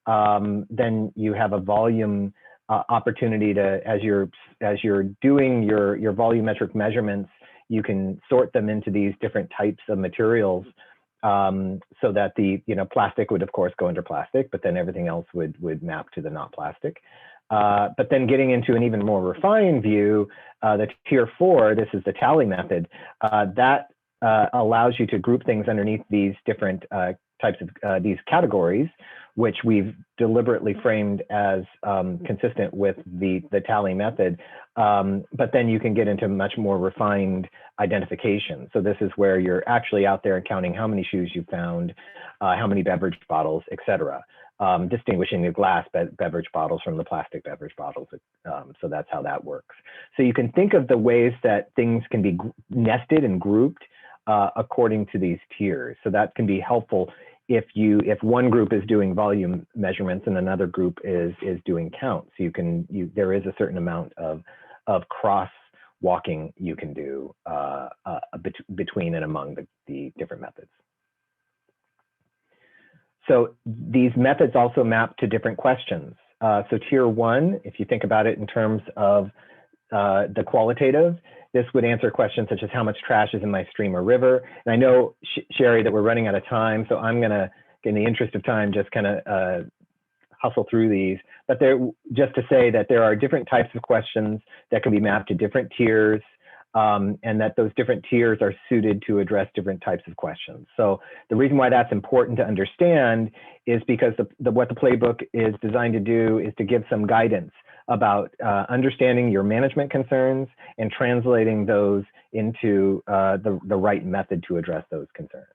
Then you have a volume opportunity to, as you're doing your volumetric measurements, you can sort them into these different types of materials, so that the plastic would of course go under plastic, but then everything else would map to the not plastic. But then getting into an even more refined view, the tier 4, this is the tally method, that allows you to group things underneath these different types of these categories, which we've deliberately framed as consistent with the tally method. But then you can get into much more refined identification. So this is where you're actually out there counting how many shoes you found, how many beverage bottles, etc. Distinguishing the glass beverage bottles from the plastic beverage bottles. So that's how that works. So you can think of the ways that things can be nested and grouped according to these tiers. So that can be helpful if one group is doing volume measurements and another group is doing counts. There is a certain amount of cross walking you can do between and among the different methods. So these methods also map to different questions. So tier 1, if you think about it in terms of the qualitative, this would answer questions such as how much trash is in my stream or river. And I know, Sherry, that we're running out of time, so I'm gonna, in the interest of time, just kind of hustle through these. But just to say that there are different types of questions that can be mapped to different tiers, and that those different tiers are suited to address different types of questions. So the reason why that's important to understand is because what the playbook is designed to do is to give some guidance about understanding your management concerns and translating those into the right method to address those concerns.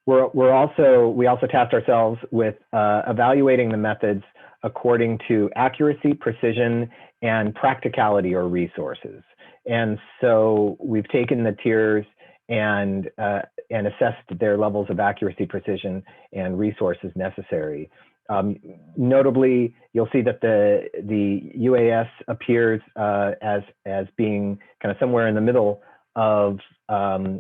we also tasked ourselves with evaluating the methods according to accuracy, precision, and practicality or resources. And so we've taken the tiers and assessed their levels of accuracy, precision, and resources necessary. Notably, you'll see that the UAS appears as being kind of somewhere in the middle of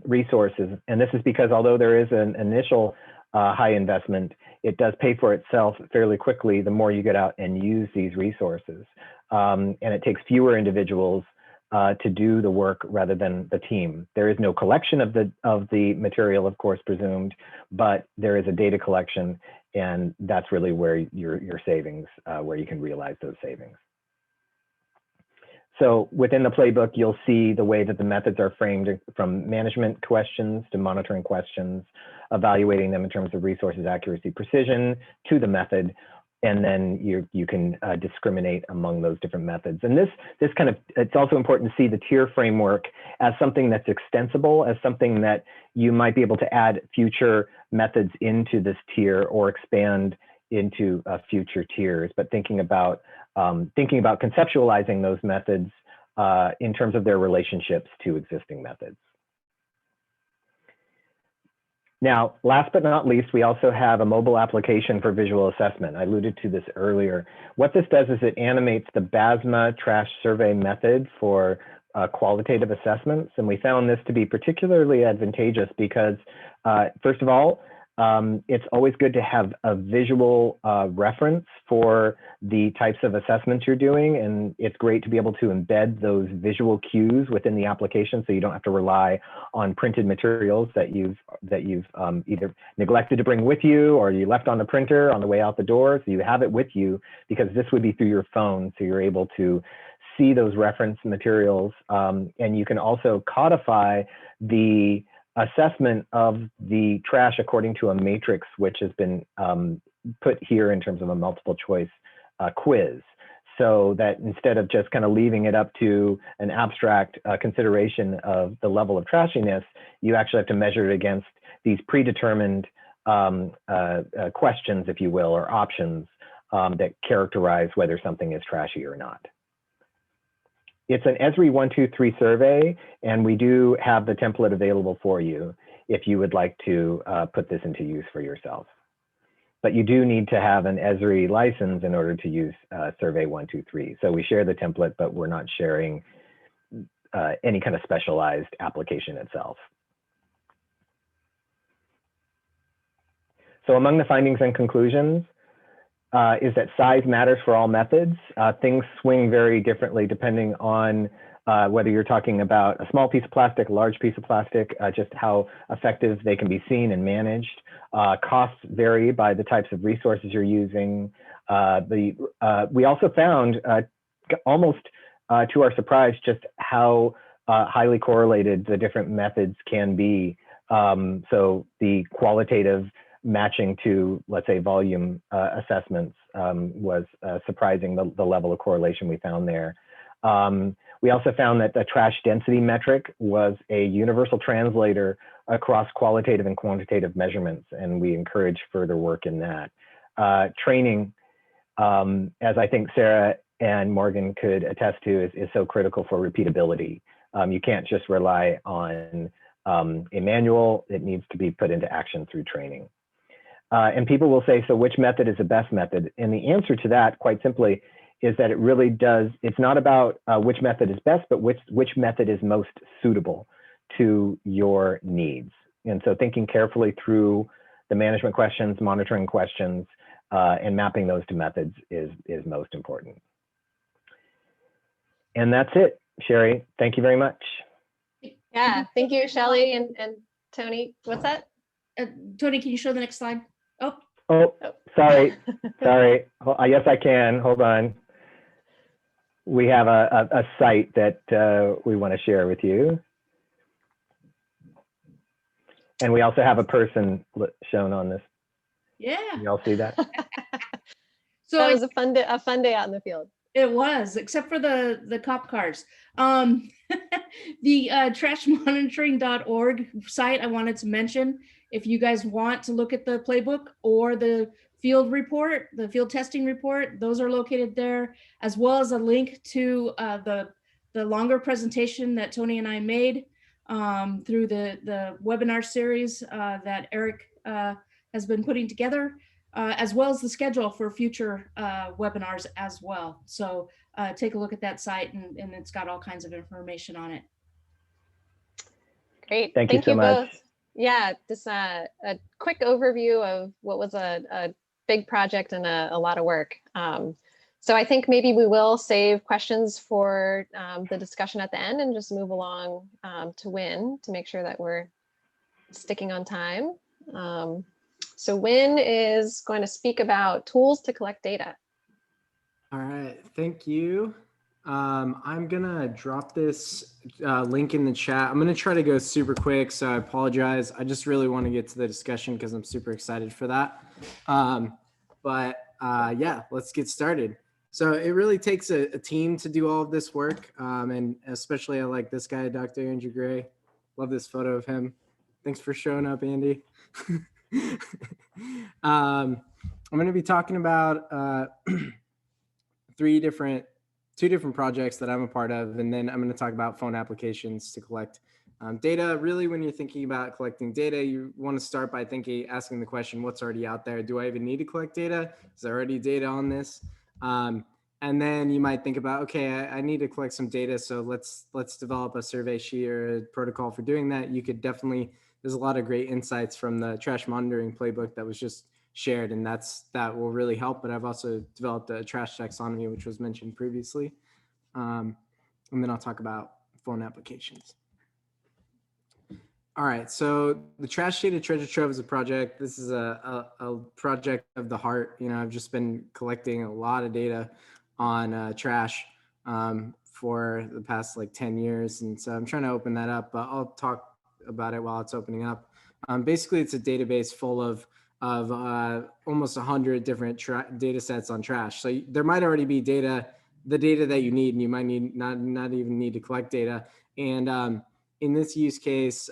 resources. And this is because although there is an initial high investment, it does pay for itself fairly quickly the more you get out and use these resources. And it takes fewer individuals to do the work rather than the team. There is no collection of the material, of course, presumed, but there is a data collection, and that's really where your savings, where you can realize those savings. So within the playbook, you'll see the way that the methods are framed, from management questions to monitoring questions, evaluating them in terms of resources, accuracy, precision, to the method. And then you can discriminate among those different methods. And this kind of, it's also important to see the tier framework as something that's extensible, as something that you might be able to add future methods into this tier or expand into future tiers. But thinking about conceptualizing those methods in terms of their relationships to existing methods. Now, last but not least, we also have a mobile application for visual assessment. I alluded to this earlier. What this does is it animates the BASMAA trash survey method for qualitative assessments. And we found this to be particularly advantageous because, first of all, it's always good to have a visual reference for the types of assessments you're doing. And it's great to be able to embed those visual cues within the application so you don't have to rely on printed materials that you've either neglected to bring with you or you left on the printer on the way out the door. So you have it with you, because this would be through your phone. So you're able to see those reference materials, and you can also codify the assessment of the trash according to a matrix, which has been put here in terms of a multiple choice quiz. So that instead of just kind of leaving it up to an abstract consideration of the level of trashiness, you actually have to measure it against these predetermined questions, if you will, or options that characterize whether something is trashy or not. It's an Esri 1, 2, 3 survey, and we do have the template available for you if you would like to put this into use for yourself. But you do need to have an Esri license in order to use survey 1, 2, 3. So we share the template, but we're not sharing any kind of specialized application itself. So among the findings and conclusions, is that size matters for all methods. Things swing very differently depending on whether you're talking about a small piece of plastic, a large piece of plastic, just how effective they can be seen and managed. Costs vary by the types of resources you're using. We also found, almost to our surprise, just how highly correlated the different methods can be. So the qualitative matching to, let's say, volume assessments was surprising, the level of correlation we found there. We also found that the trash density metric was a universal translator across qualitative and quantitative measurements, and we encourage further work in that. Training, as I think Sarah and Morgan could attest to, is so critical for repeatability. You can't just rely on a manual. It needs to be put into action through training. And people will say, so which method is the best method? And the answer to that, quite simply, is that it really does, it's not about which method is best, but which method is most suitable to your needs. And so thinking carefully through the management questions, monitoring questions, and mapping those to methods is most important. And that's it, Sherry. Thank you very much. Yeah, thank you, Shelley and Tony. What's that? Tony, can you show the next slide? Oh, sorry. Yes, I can. Hold on. We have a site that we want to share with you. And we also have a person shown on this. Yeah. You all see that? So that was a fun day out in the field. It was, except for the cop cars. The trashmonitoring.org site I wanted to mention If you guys want to look at the playbook or the field report, the field testing report, those are located there, as well as a link to the longer presentation that Tony and I made through the webinar series that Eric has been putting together, as well as the schedule for future webinars as well. So take a look at that site, and it's got all kinds of information on it. Great. Thank you so much. both. Yeah, just a quick overview of what was a big project and a lot of work. So I think maybe we will save questions for the discussion at the end and just move along to Win to make sure that we're sticking on time. So Win is going to speak about tools to collect data. All right, thank you. I'm gonna drop this link in the chat. I'm gonna try to go super quick, so I apologize. I just really want to get to the discussion because I'm super excited for that. Yeah, let's get started. So it really takes a team to do all of this work, and especially I like this guy, Dr. Andrew Gray. Love this photo of him. Thanks for showing up, Andy. I'm gonna be talking about two different projects that I'm a part of, and then I'm going to talk about phone applications to collect data. Really, when you're thinking about collecting data, you want to start by asking the question, what's already out there? Do I even need to collect data? Is there already data on this? And then you might think about, okay, I need to collect some data, so let's develop a survey sheet or a protocol for doing that. You could definitely, there's a lot of great insights from the trash monitoring playbook that was just shared, and that will really help. But I've also developed a trash taxonomy, which was mentioned previously. And then I'll talk about phone applications. All right, so the Trash Data Treasure Trove is a project. This is a project of the heart. You know, I've just been collecting a lot of data on trash for the past like 10 years. And so I'm trying to open that up, but I'll talk about it while it's opening up. Basically, it's a database full of almost 100 different data sets on trash. So there might already be the data that you need, and you might need not even need to collect data. And in this use case,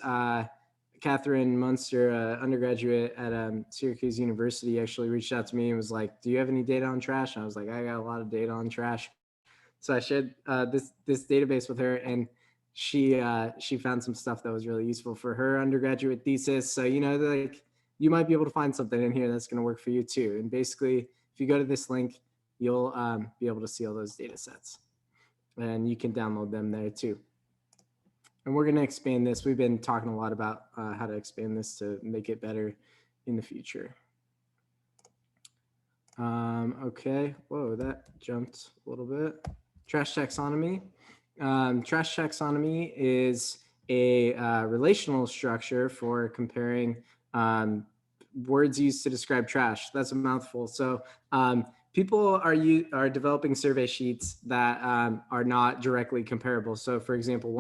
Catherine Munster, undergraduate at Syracuse University, actually reached out to me and was like, "Do you have any data on trash?" And I was like, "I got a lot of data on trash." So I shared this database with her, and she found some stuff that was really useful for her undergraduate thesis. So like, you might be able to find something in here that's going to work for you too. And basically, if you go to this link, you'll be able to see all those data sets, and you can download them there too. And we're going to expand this. We've been talking a lot about how to expand this to make it better in the future. Okay, whoa, that jumped a little bit. Trash taxonomy. Trash taxonomy is a relational structure for comparing words used to describe trash. That's a mouthful. So people are developing survey sheets that are not directly comparable. So for example,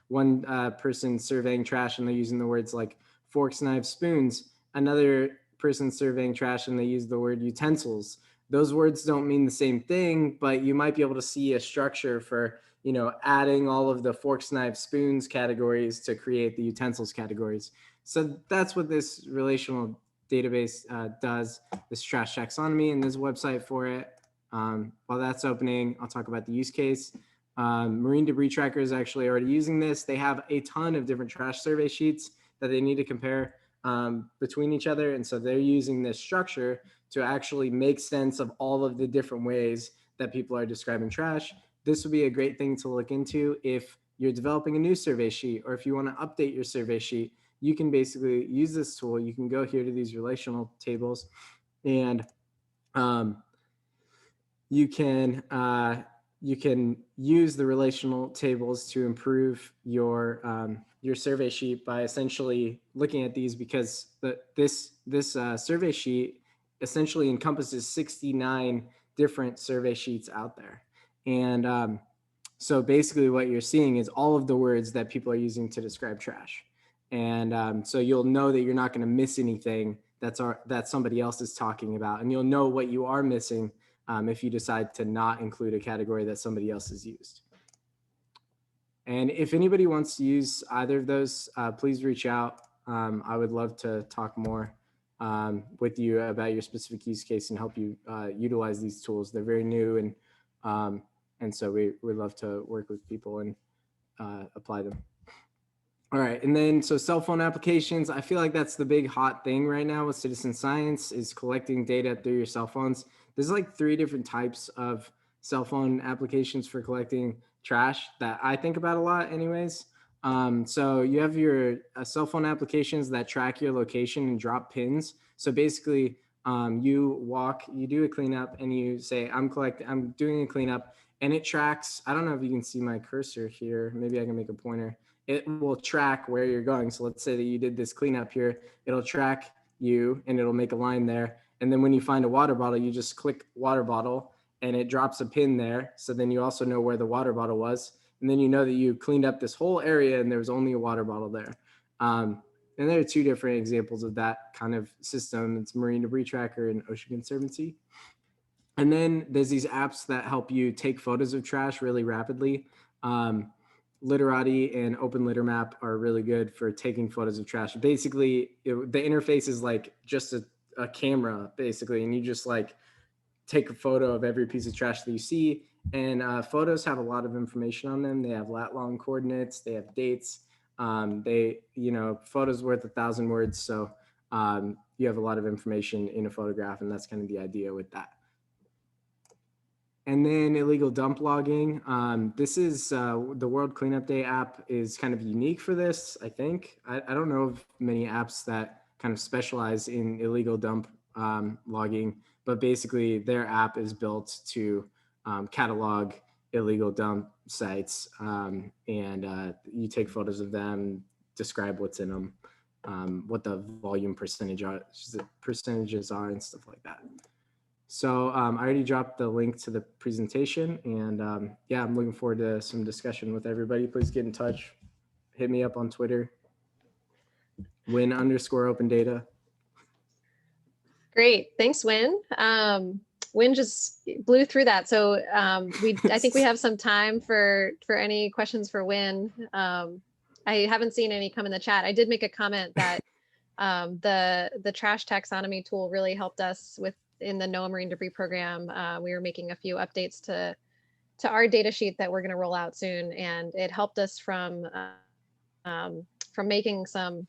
one person surveying trash and they're using the words like forks, knives, spoons. Another person surveying trash and they use the word utensils. Those words don't mean the same thing, but you might be able to see a structure for adding all of the forks, knives, spoons categories to create the utensils categories. So that's what this relational database does, this trash taxonomy, and there's a website for it. While that's opening, I'll talk about the use case. Marine debris tracker is actually already using this. They have a ton of different trash survey sheets that they need to compare between each other. And so they're using this structure to actually make sense of all of the different ways that people are describing trash. This would be a great thing to look into if you're developing a new survey sheet, or if you want to update your survey sheet. You can basically use this tool. You can go here to these relational tables, and you can use the relational tables to improve your survey sheet by essentially looking at these, because this survey sheet essentially encompasses 69 different survey sheets out there. And so basically what you're seeing is all of the words that people are using to describe trash. And so you'll know that you're not going to miss anything that somebody else is talking about. And you'll know what you are missing if you decide to not include a category that somebody else has used. And if anybody wants to use either of those, please reach out. I would love to talk more with you about your specific use case and help you utilize these tools. They're very new, and so we love to work with people and apply them. All right, and then so cell phone applications, I feel like that's the big hot thing right now with citizen science, is collecting data through your cell phones. There's like 3 different types of cell phone applications for collecting trash that I think about a lot anyways. So you have your cell phone applications that track your location and drop pins. So basically you do a cleanup and you say, I'm doing a cleanup, and it tracks, I don't know if you can see my cursor here, maybe I can make a pointer. It will track where you're going. So let's say that you did this cleanup here, it'll track you and it'll make a line there. And then when you find a water bottle, you just click water bottle and it drops a pin there. So then you also know where the water bottle was. And then you know that you cleaned up this whole area and there was only a water bottle there. And there are 2 different examples of that kind of system. It's Marine Debris Tracker and Ocean Conservancy. And then there's these apps that help you take photos of trash really rapidly. Literati and Open Litter Map are really good for taking photos of trash. Basically, the interface is like just a camera, basically, and you just like take a photo of every piece of trash that you see. And photos have a lot of information on them. They have lat-long coordinates, they have dates. Photos worth 1,000 words. So you have a lot of information in a photograph, and that's kind of the idea with that. And then illegal dump logging. This is the World Cleanup Day app is kind of unique for this, I think. I don't know of many apps that kind of specialize in illegal dump logging, but basically their app is built to catalog illegal dump sites, and you take photos of them, describe what's in them, what the volume percentages are and stuff like that. So I already dropped the link to the presentation, and yeah, I'm looking forward to some discussion with everybody. Please get in touch. Hit me up on Twitter, win_open_data. Great, thanks, Win. Win just blew through that. So I think we have some time for any questions for Win. I haven't seen any come in the chat. I did make a comment that the trash taxonomy tool really helped us in the NOAA Marine Debris Program. We were making a few updates to our data sheet that we're going to roll out soon, and it helped us from making some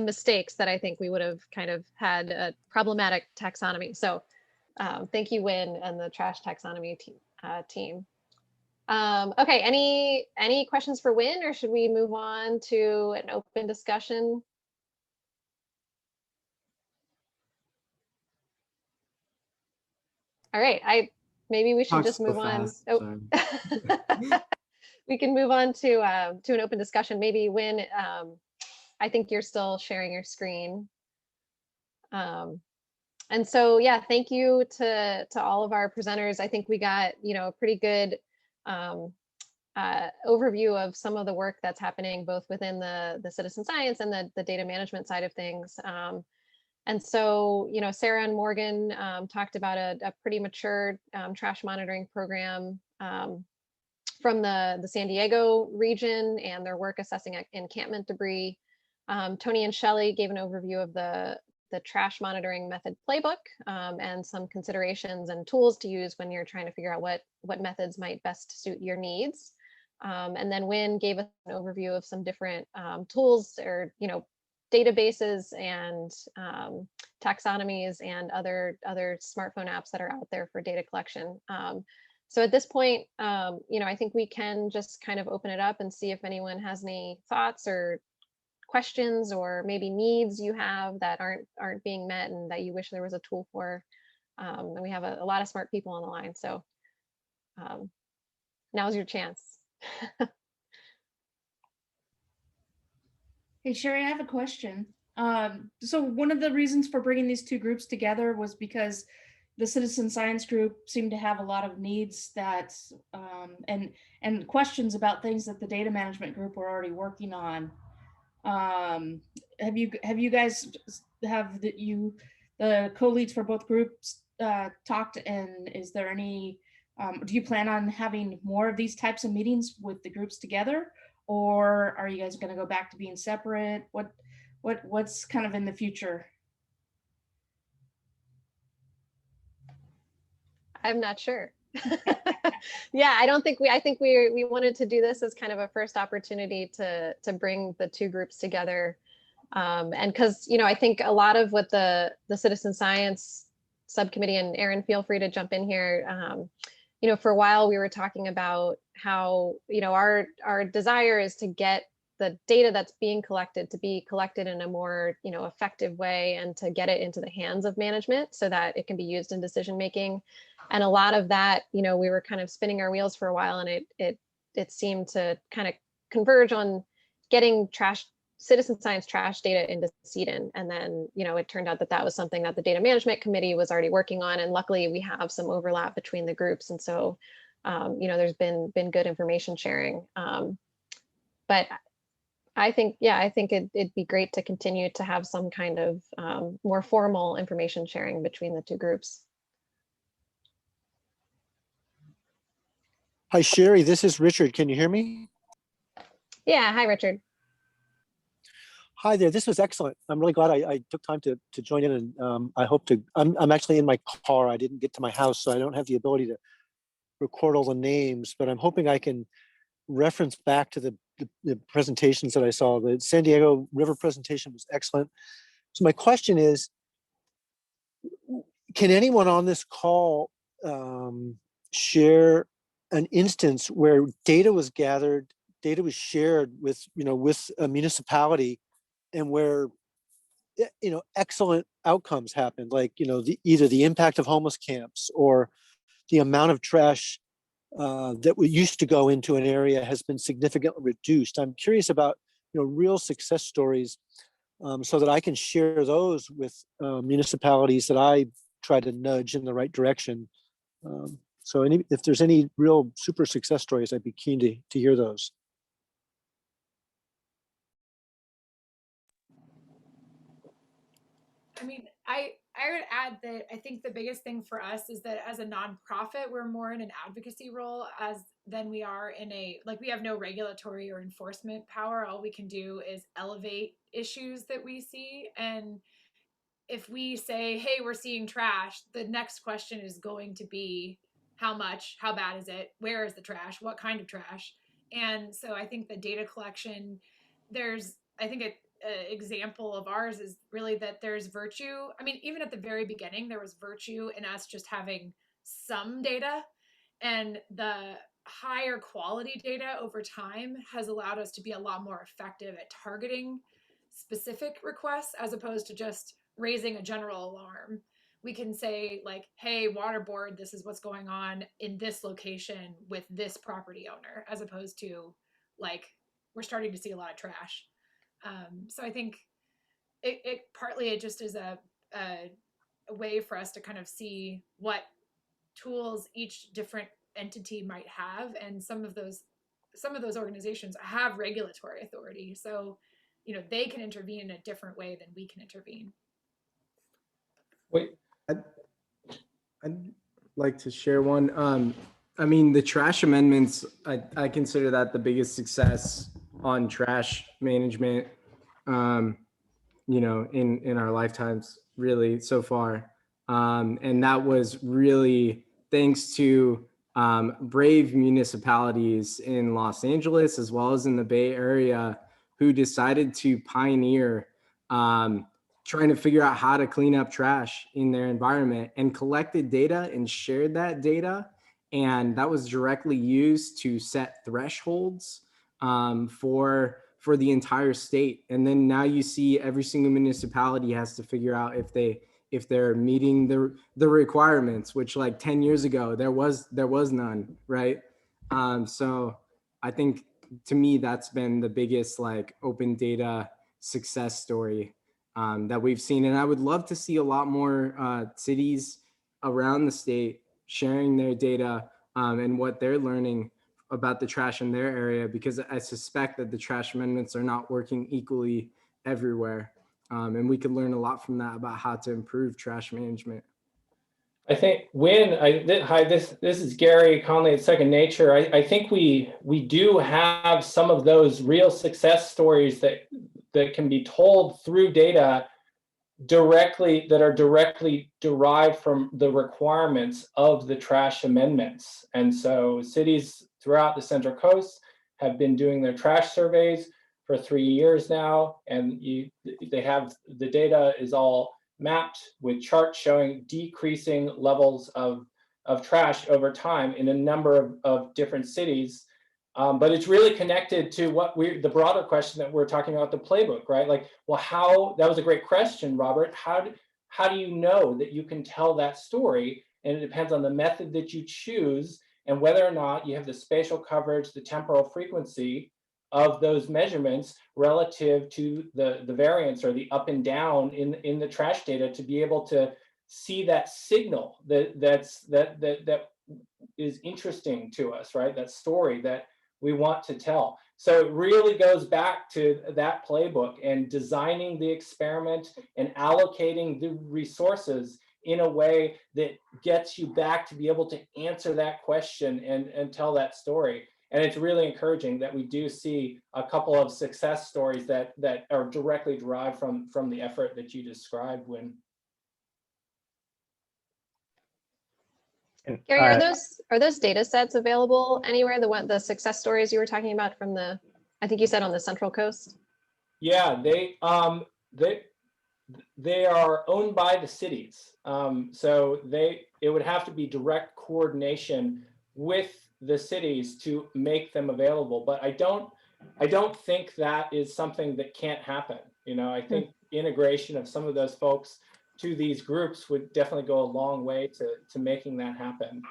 mistakes that I think we would have kind of had a problematic taxonomy. So thank you, Win, and the trash taxonomy team. Okay, any questions for Win, or should we move on to an open discussion? All right, maybe we should just move on. Oh. We can move on to an open discussion. Maybe Win, I think you're still sharing your screen. And so, yeah, thank you to all of our presenters. I think we got, a pretty good overview of some of the work that's happening both within the citizen science and the data management side of things. And so, Sarah and Morgan talked about a pretty mature trash monitoring program from the San Diego region and their work assessing encampment debris. Tony and Shelley gave an overview of the trash monitoring method playbook and some considerations and tools to use when you're trying to figure out what methods might best suit your needs. And then Win gave us an overview of some different tools or, databases and taxonomies and other smartphone apps that are out there for data collection. So at this point, I think we can just kind of open it up and see if anyone has any thoughts or questions or maybe needs you have that aren't being met and that you wish there was a tool for. And we have a lot of smart people on the line, so now's your chance. Hey, Sherry, I have a question. So one of the reasons for bringing these 2 groups together was because the citizen science group seemed to have a lot of needs that and questions about things that the data management group were already working on. Have you guys the co-leads for both groups talked, and is there any do you plan on having more of these types of meetings with the groups together, or are you guys going to go back to being separate? What's kind of in the future? I'm not sure. Yeah, I think we wanted to do this as kind of a first opportunity to bring the two groups together. And because, I think a lot of what the citizen science subcommittee, and Erin, feel free to jump in here. For a while we were talking about how, our desire is to get the data that's being collected to be collected in a more, effective way, and to get it into the hands of management so that it can be used in decision making. And a lot of that, we were kind of spinning our wheels for a while, and it seemed to kind of converge on getting citizen science trash data into CEDN. And then, it turned out that that was something that the data management committee was already working on. And luckily we have some overlap between the groups. And so, there's been good information sharing. But I think it'd be great to continue to have some kind of more formal information sharing between the two groups. Hi, Sherry, this is Richard. Can you hear me? Yeah, hi, Richard. Hi there, this was excellent. I'm really glad I took time to join in, and I hope to, I'm actually in my car. I didn't get to my house, so I don't have the ability to record all the names, but I'm hoping I can reference back to the presentations that I saw. The San Diego River presentation was excellent. So my question is, can anyone on this call share an instance where data was gathered, data was shared with, with a municipality, and where, excellent outcomes happened, like, either the impact of homeless camps or the amount of trash that used to go into an area has been significantly reduced. I'm curious about, real success stories, so that I can share those with municipalities that I try to nudge in the right direction. So if there's any real super success stories, I'd be keen to hear those. I mean, I would add that I think the biggest thing for us is that as a nonprofit, we're more in an advocacy role than we are in we have no regulatory or enforcement power. All we can do is elevate issues that we see. And if we say, hey, we're seeing trash, the next question is going to be how much, how bad is it? Where is the trash? What kind of trash? And so I think the data collection, I think an example of ours is really that there's virtue. I mean, even at the very beginning, there was virtue in us just having some data, and the higher quality data over time has allowed us to be a lot more effective at targeting specific requests as opposed to just raising a general alarm. We can say like, hey, water board, this is what's going on in this location with this property owner, as opposed to like, we're starting to see a lot of trash. So I think it partly just is a way for us to kind of see what tools each different entity might have. And some of those organizations have regulatory authority. So, they can intervene in a different way than we can intervene. Wait, I'd like to share one. I mean, the trash amendments, I consider that the biggest success on trash management, in our lifetimes, really, so far. And that was really thanks to brave municipalities in Los Angeles, as well as in the Bay Area, who decided to pioneer trying to figure out how to clean up trash in their environment, and collected data and shared that data. And that was directly used to set thresholds for the entire state. And then now you see every single municipality has to figure out if they're meeting the requirements, which like 10 years ago, there was none, right? So I think, to me, that's been the biggest like open data success story that we've seen. And I would love to see a lot more cities around the state sharing their data and what they're learning about the trash in their area, because I suspect that the trash amendments are not working equally everywhere. And we could learn a lot from that about how to improve trash management. I think hi, this is Gary Conley at Second Nature. I think we do have some of those real success stories that that can be told through data that are directly derived from the requirements of the trash amendments. And so cities throughout the Central Coast have been doing their trash surveys for 3 years now, and they have the data is all mapped with charts showing decreasing levels of trash over time in a number of different cities. But it's really connected to the broader question that we're talking about, the playbook, right? Like, well, that was a great question, Robert. How do you know that you can tell that story? And it depends on the method that you choose and whether or not you have the spatial coverage, the temporal frequency of those measurements relative to the variance or the up and down in the trash data to be able to see that signal that is interesting to us, right? That story that we want to tell. So it really goes back to that playbook and designing the experiment and allocating the resources in a way that gets you back to be able to answer that question and tell that story. And it's really encouraging that we do see a couple of success stories that are directly derived from the effort that you described, Wynn. Gary, are those data sets available anywhere? The success stories you were talking about from I think you said on the Central Coast? Yeah, they are owned by the cities. So it would have to be direct coordination with the cities to make them available. But I don't think that is something that can't happen. You know, I think integration of some of those folks to these groups would definitely go a long way to making that happen.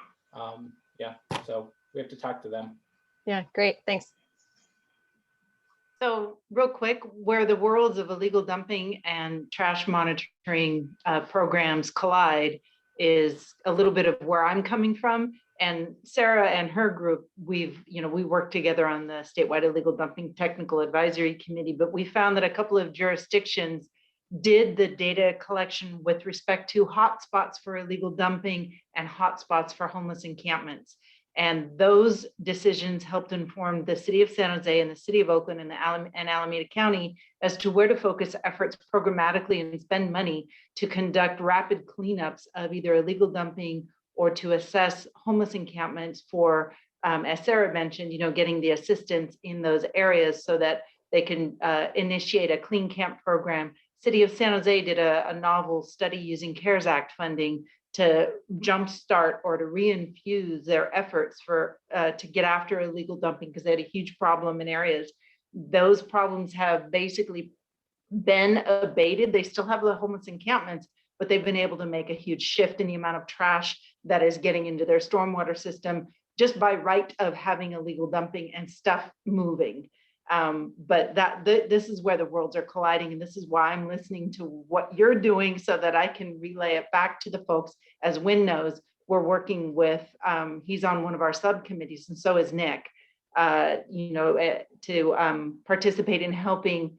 Yeah, so we have to talk to them. Yeah, great, thanks. So real quick, where the worlds of illegal dumping and trash monitoring programs collide is a little bit of where I'm coming from. And Sarah and her group, we worked together on the statewide illegal dumping technical advisory committee, but we found that a couple of jurisdictions did the data collection with respect to hotspots for illegal dumping and hotspots for homeless encampments. And those decisions helped inform the city of San Jose and the city of Oakland and Alameda County as to where to focus efforts programmatically and spend money to conduct rapid cleanups of either illegal dumping or to assess homeless encampments for, as Sarah mentioned, getting the assistance in those areas so that they can initiate a clean camp program. City of San Jose did a novel study using CARES Act funding to jumpstart or to reinfuse their efforts to get after illegal dumping because they had a huge problem in areas. Those problems have basically been abated. They still have the homeless encampments, but they've been able to make a huge shift in the amount of trash that is getting into their stormwater system just by right of having illegal dumping and stuff moving. But this is where the worlds are colliding, and this is why I'm listening to what you're doing so that I can relay it back to the folks. As Wynn knows, we're working with, he's on one of our subcommittees, and so is Nick, to participate in helping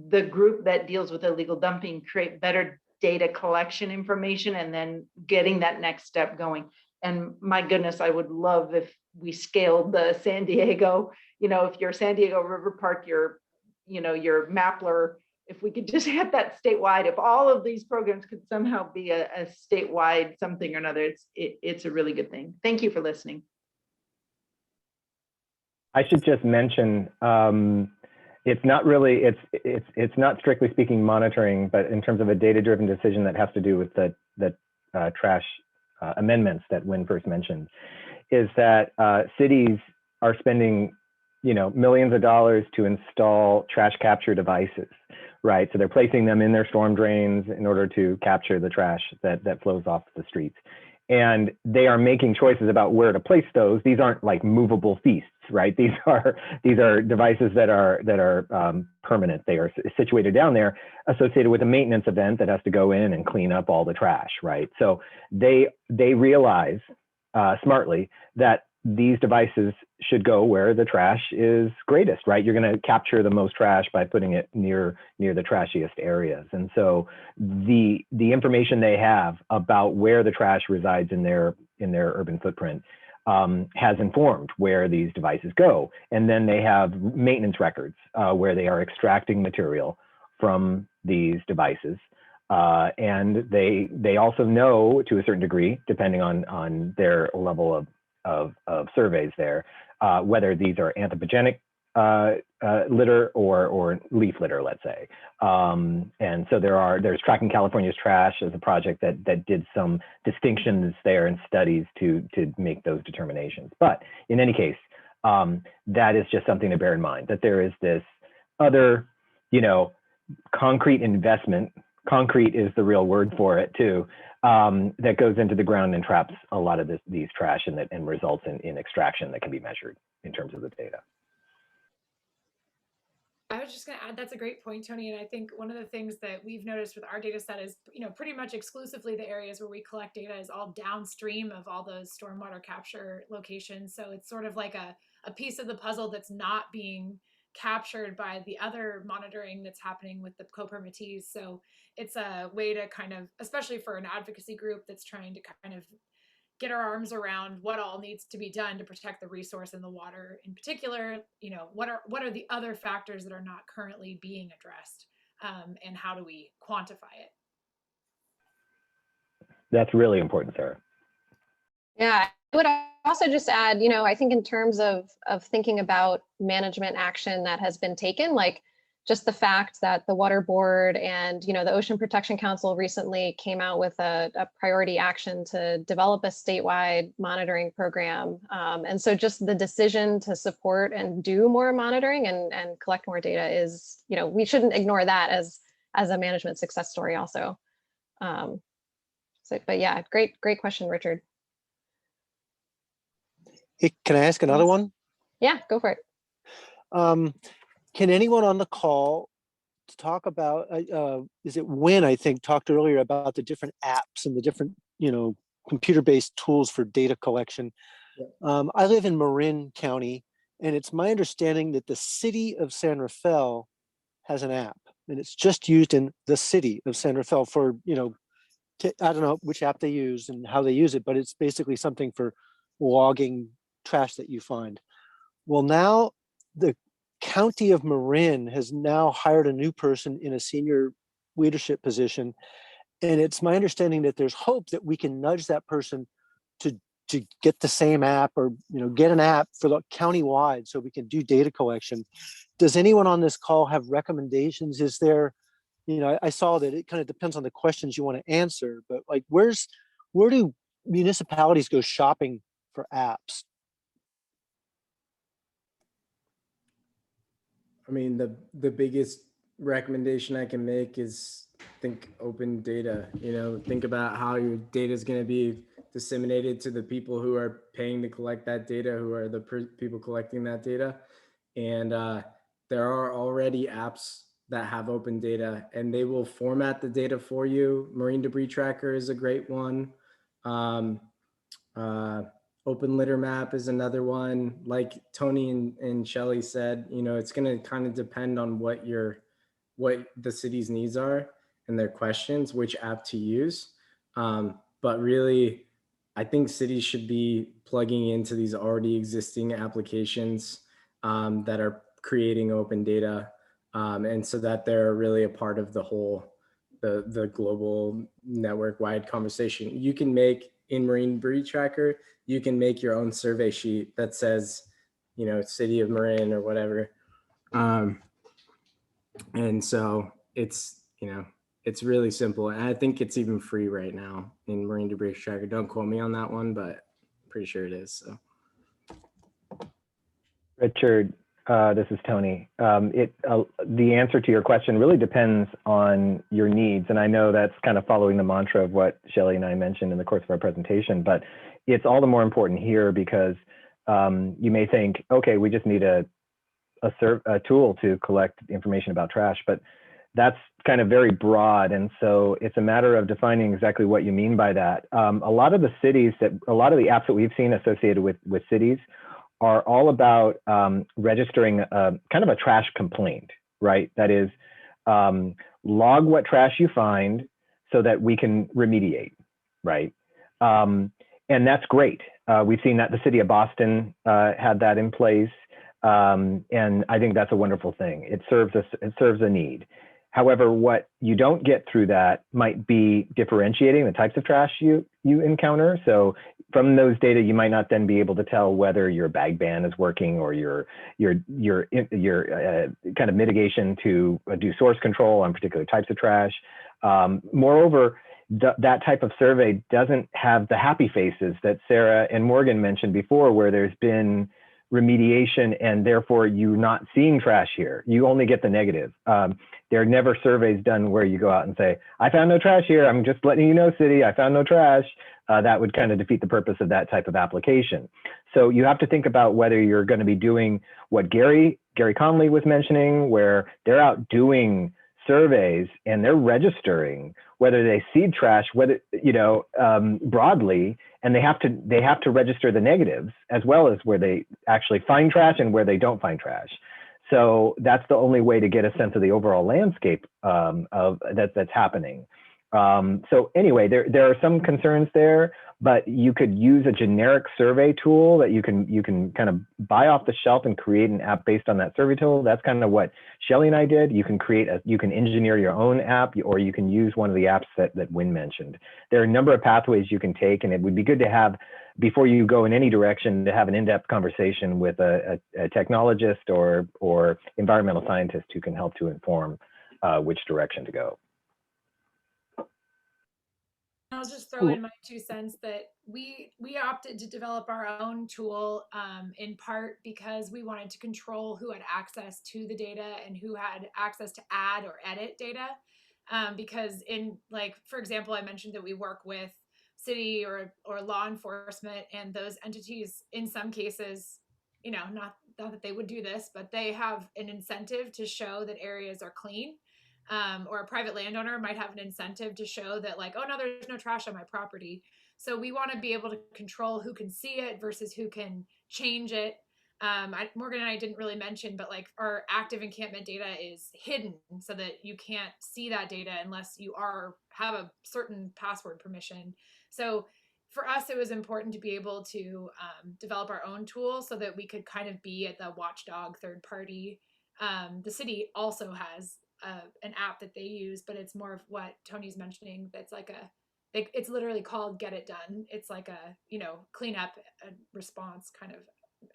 the group that deals with illegal dumping create better data collection information and then getting that next step going. And my goodness, I would love if we scaled the San Diego, if you're San Diego River Park, your Mapler, if we could just have that statewide, if all of these programs could somehow be a statewide something or another, it's a really good thing. Thank you for listening. I should just mention, it's not really, it's not strictly speaking monitoring, but in terms of a data-driven decision that has to do with the trash amendments that Wynn first mentioned, is that cities are spending millions of dollars to install trash capture devices, right? So they're placing them in their storm drains in order to capture the trash that flows off the streets. And they are making choices about where to place those. These aren't like movable feasts, right? These are devices that are permanent. They are situated down there, associated with a maintenance event that has to go in and clean up all the trash, right? So they realize smartly that these devices should go where the trash is greatest, right? You're going to capture the most trash by putting it near the trashiest areas. And so the information they have about where the trash resides in their urban footprint has informed where these devices go. And then they have maintenance records where they are extracting material from these devices. And they also know, to a certain degree, depending on their level of surveys there, whether these are anthropogenic litter or leaf litter, let's say. And so there's Tracking California's Trash as a project that did some distinctions there and studies to make those determinations. But in any case, that is just something to bear in mind, that there is this other, concrete investment. Concrete is the real word for it too, that goes into the ground and traps a lot of these trash and results in extraction that can be measured in terms of the data. I was just going to add, that's a great point, Tony. And I think one of the things that we've noticed with our data set is, pretty much exclusively the areas where we collect data is all downstream of all those stormwater capture locations. So it's sort of like a piece of the puzzle that's not being captured by the other monitoring that's happening with the co-permittees. So it's a way to kind of, especially for an advocacy group that's trying to kind of get our arms around what all needs to be done to protect the resource and the water in particular. What are the other factors that are not currently being addressed, and how do we quantify it? That's really important, Sarah. Yeah, I would also just add, I think in terms of thinking about management action that has been taken, like just the fact that the Water Board and, the Ocean Protection Council recently came out with a priority action to develop a statewide monitoring program. And so just the decision to support and do more monitoring and collect more data is, we shouldn't ignore that as a management success story also. But yeah, great question, Richard. Hey, can I ask another one? Yeah, go for it. Can anyone on the call talk about, is it Wynn, I think, talked earlier about the different apps and the different, computer-based tools for data collection. Yeah. I live in Marin County, and it's my understanding that the city of San Rafael has an app, and it's just used in the city of San Rafael for, I don't know which app they use and how they use it, but it's basically something for logging trash that you find. Well, now the County of Marin has now hired a new person in a senior leadership position. And it's my understanding that there's hope that we can nudge that person to get the same app or, get an app for the county-wide so we can do data collection. Does anyone on this call have recommendations? Is there, I saw that it kind of depends on the questions you want to answer, but like, where do municipalities go shopping for apps? I mean, the biggest recommendation I can make is think open data. Think about how your data is going to be disseminated to the people who are paying to collect that data, who are the people collecting that data. And there are already apps that have open data, and they will format the data for you. Marine Debris Tracker is a great one. Open Litter Map is another one. Like Tony and Shelley said, it's going to kind of depend on what the city's needs are and their questions, which app to use. But really, I think cities should be plugging into these already existing applications that are creating open data, and so that they're really a part of the whole, the global network-wide conversation. You can make, in Marine Debris Tracker, you can make your own survey sheet that says, City of Marin or whatever. And so it's, it's really simple. And I think it's even free right now in Marine Debris Tracker. Don't quote me on that one, but I'm pretty sure it is. So. Richard, this is Tony. The answer to your question really depends on your needs. And I know that's kind of following the mantra of what Shelley and I mentioned in the course of our presentation, but it's all the more important here because you may think, okay, we just need a tool to collect information about trash, but that's kind of very broad. And so it's a matter of defining exactly what you mean by that. A lot of the apps that we've seen associated with cities are all about registering kind of a trash complaint, right? That is, log what trash you find so that we can remediate, right? And that's great. We've seen that the city of Boston had that in place. And I think that's a wonderful thing. It serves a need. However, what you don't get through that might be differentiating the types of trash you encounter. So from those data, you might not then be able to tell whether your bag ban is working or your kind of mitigation to do source control on particular types of trash. Moreover, that type of survey doesn't have the happy faces that Sarah and Morgan mentioned before, where there's been remediation and therefore you're not seeing trash here. You only get the negative. There are never surveys done where you go out and say, I found no trash here. I'm just letting you know, city, I found no trash. That would kind of defeat the purpose of that type of application. So you have to think about whether you're going to be doing what Gary Conley was mentioning, where they're out doing surveys and they're registering whether they seed trash, whether, broadly, and they have to register the negatives as well as where they actually find trash and where they don't find trash. So that's the only way to get a sense of the overall landscape that's happening. So anyway, there are some concerns there, but you could use a generic survey tool that you can kind of buy off the shelf and create an app based on that survey tool. That's kind of what Shelly and I did. You can engineer your own app, or you can use one of the apps that Wynn mentioned. There are a number of pathways you can take, and it would be good to have, before you go in any direction, to have an in-depth conversation with a technologist or environmental scientist who can help to inform which direction to go. I'll just throw in my 2 cents that we opted to develop our own tool in part because we wanted to control who had access to the data and who had access to add or edit data. Because for example, I mentioned that we work with city or law enforcement, and those entities in some cases, not that they would do this, but they have an incentive to show that areas are clean. Or a private landowner might have an incentive to show that oh no, there's no trash on my property. So we want to be able to control who can see it versus who can change it. Morgan and I didn't really mention, but our active encampment data is hidden so that you can't see that data unless you have a certain password permission. So for us, it was important to be able to develop our own tool so that we could kind of be at the watchdog third party. The city also has an app that they use, but it's more of what Tony's mentioning. That's it's literally called Get It Done. It's like a, clean up response kind of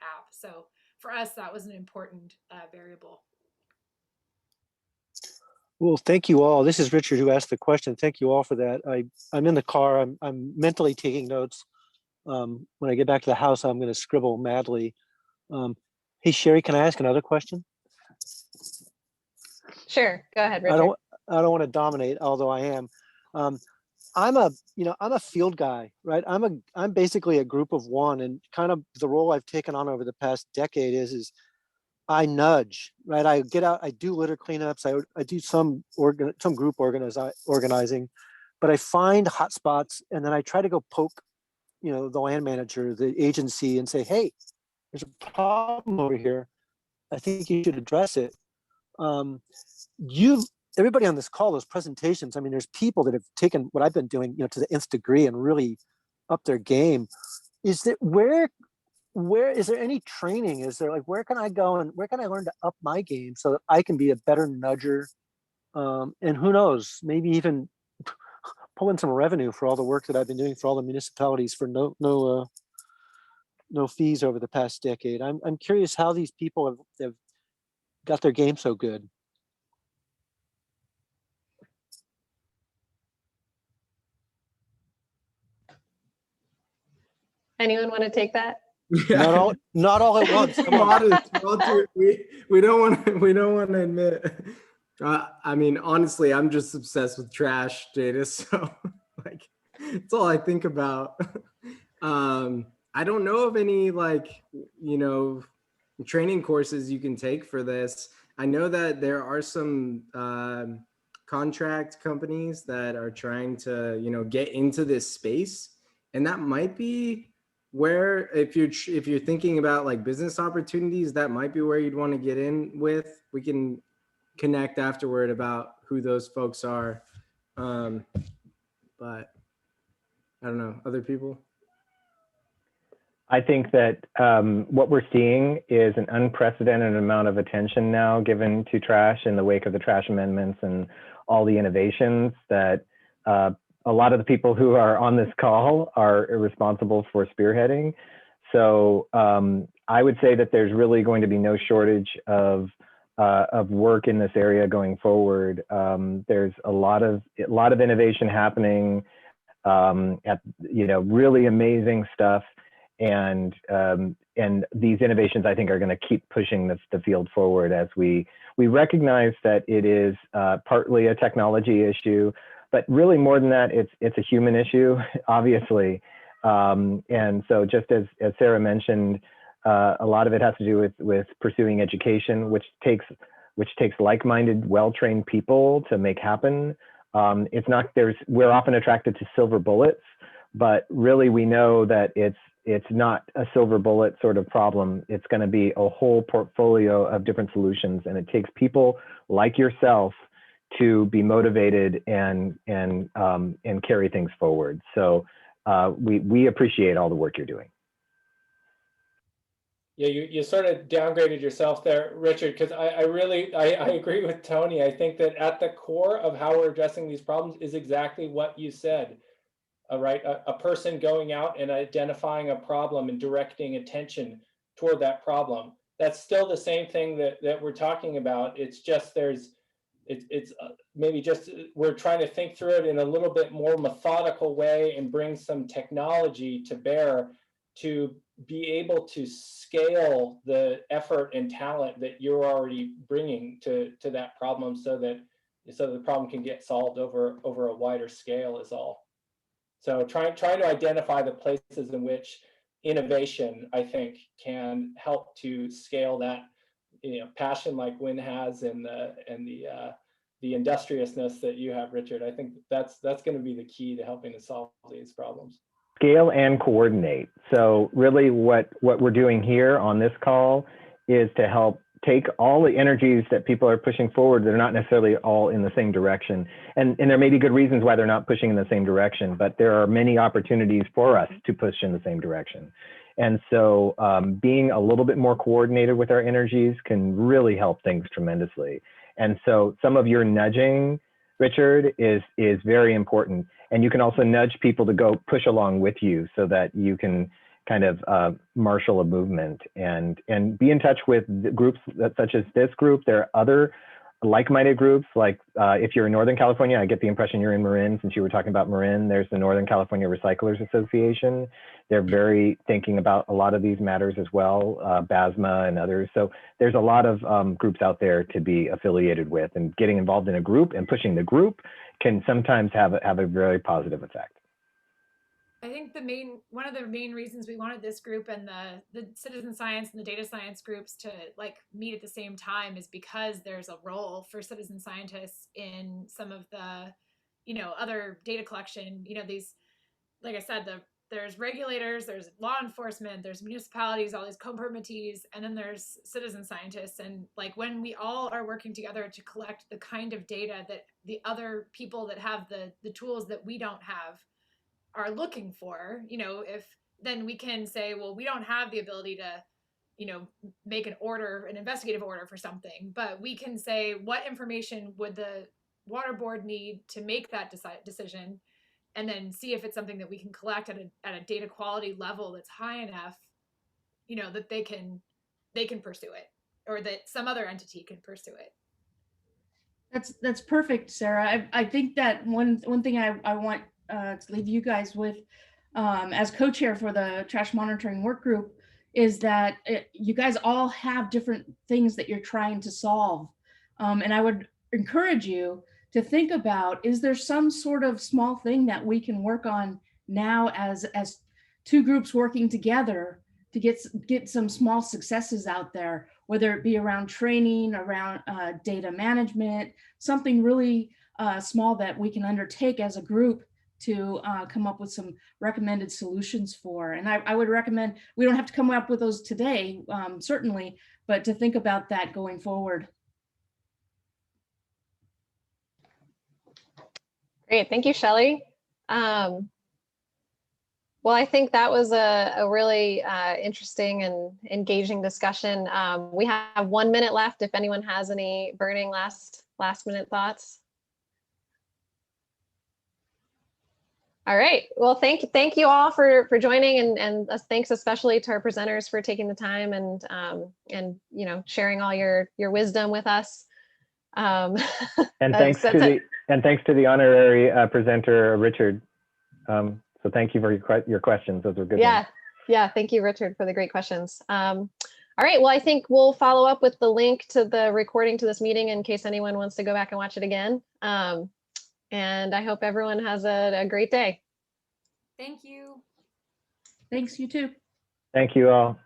app. So for us, that was an important variable. Well, thank you all. This is Richard who asked the question. Thank you all for that. I'm in the car. I'm mentally taking notes. When I get back to the house, I'm going to scribble madly. Hey, Sherry, can I ask another question? Sure, go ahead, Richard. I don't want to dominate, although I am. I'm a field guy, right? I'm basically a group of one, and kind of the role I've taken on over the past decade is I nudge, right? I get out, I do litter cleanups, I do some group organizing, but I find hotspots, and then I try to go poke, the land manager, the agency, and say, hey, there's a problem over here. I think you should address it. Everybody on this call, those presentations, I mean, there's people that have taken what I've been doing, to the nth degree and really up their game. Is that where is there any training? Is there where can I go and where can I learn to up my game so that I can be a better nudger? And who knows, maybe even pull in some revenue for all the work that I've been doing for all the municipalities for no fees over the past decade. I'm curious how these people have got their game so good. Anyone want to take that? Yeah. Not all at once. Come on. We don't want to admit. I mean, honestly, I'm just obsessed with trash data, so it's all I think about. I don't know of any training courses you can take for this. I know that there are some contract companies that are trying to get into this space, and that might be where, if you're thinking about business opportunities, that might be where you'd want to get in with. We can connect afterward about who those folks are, but I don't know, other people. I think that what we're seeing is an unprecedented amount of attention now given to trash in the wake of the trash amendments and all the innovations that a lot of the people who are on this call are responsible for spearheading. So I would say that there's really going to be no shortage of work in this area going forward. There's a lot of innovation happening, at really amazing stuff. And these innovations, I think, are going to keep pushing the field forward as we recognize that it is partly a technology issue, but really more than that, it's a human issue, obviously. And so, just as Sarah mentioned, a lot of it has to do with pursuing education, which takes like-minded, well-trained people to make happen. It's not we're often attracted to silver bullets, but really we know that it's not a silver bullet sort of problem. It's going to be a whole portfolio of different solutions, and it takes people like yourself to be motivated and carry things forward. So we appreciate all the work you're doing. Yeah, you sort of downgraded yourself there, Richard, because I agree with Tony. I think that at the core of how we're addressing these problems is exactly what you said. Right, a person going out and identifying a problem and directing attention toward that problem. That's still the same thing that we're talking about. It's just maybe just we're trying to think through it in a little bit more methodical way and bring some technology to bear to be able to scale the effort and talent that you're already bringing to that problem, so the problem can get solved over a wider scale is all. So trying to identify the places in which innovation, I think, can help to scale that, passion like Wynn has and the industriousness that you have, Richard. I think that's going to be the key to helping to solve these problems. Scale and coordinate. So really what we're doing here on this call is to help take all the energies that people are pushing forward. They're not necessarily all in the same direction. And there may be good reasons why they're not pushing in the same direction, but there are many opportunities for us to push in the same direction. And so being a little bit more coordinated with our energies can really help things tremendously. And so some of your nudging, Richard, is very important. And you can also nudge people to go push along with you so that you can kind of marshal a movement and be in touch with groups such as this group. There are other like-minded groups, like if you're in Northern California, I get the impression you're in Marin, since you were talking about Marin. There's the Northern California Recyclers Association. They're very thinking about a lot of these matters as well, BASMAA and others. So there's a lot of groups out there to be affiliated with, and getting involved in a group and pushing the group can sometimes have a very positive effect. I think one of the main reasons we wanted this group and the citizen science and the data science groups to meet at the same time is because there's a role for citizen scientists in some of the, other data collection. These, like I said, there's regulators, there's law enforcement, there's municipalities, all these co-permittees, and then there's citizen scientists. And when we all are working together to collect the kind of data that the other people that have the tools that we don't have are looking for, if then we can say, well, we don't have the ability to, make an investigative order for something, but we can say, what information would the water board need to make that decision, and then see if it's something that we can collect at a data quality level that's high enough, that they can pursue it, or that some other entity can pursue it. That's perfect, Sarah. I think that one thing I want to leave you guys with as co-chair for the trash monitoring work group is that you guys all have different things that you're trying to solve. And I would encourage you to think about, is there some sort of small thing that we can work on now as two groups working together to get some small successes out there, whether it be around training, around data management, something really small that we can undertake as a group to come up with some recommended solutions for. And I would recommend, we don't have to come up with those today, certainly, but to think about that going forward. Great, thank you, Shelley. Well, I think that was a really interesting and engaging discussion. We have 1 minute left if anyone has any burning last minute thoughts. All right. Well, thank you all for joining, and thanks especially to our presenters for taking the time and sharing all your wisdom with us. And thanks to the honorary presenter, Richard. So thank you for your questions. Those were good ones. Yeah. Thank you, Richard, for the great questions. All right. Well, I think we'll follow up with the link to the recording to this meeting in case anyone wants to go back and watch it again. And I hope everyone has a great day. Thank you. Thanks, you too. Thank you all.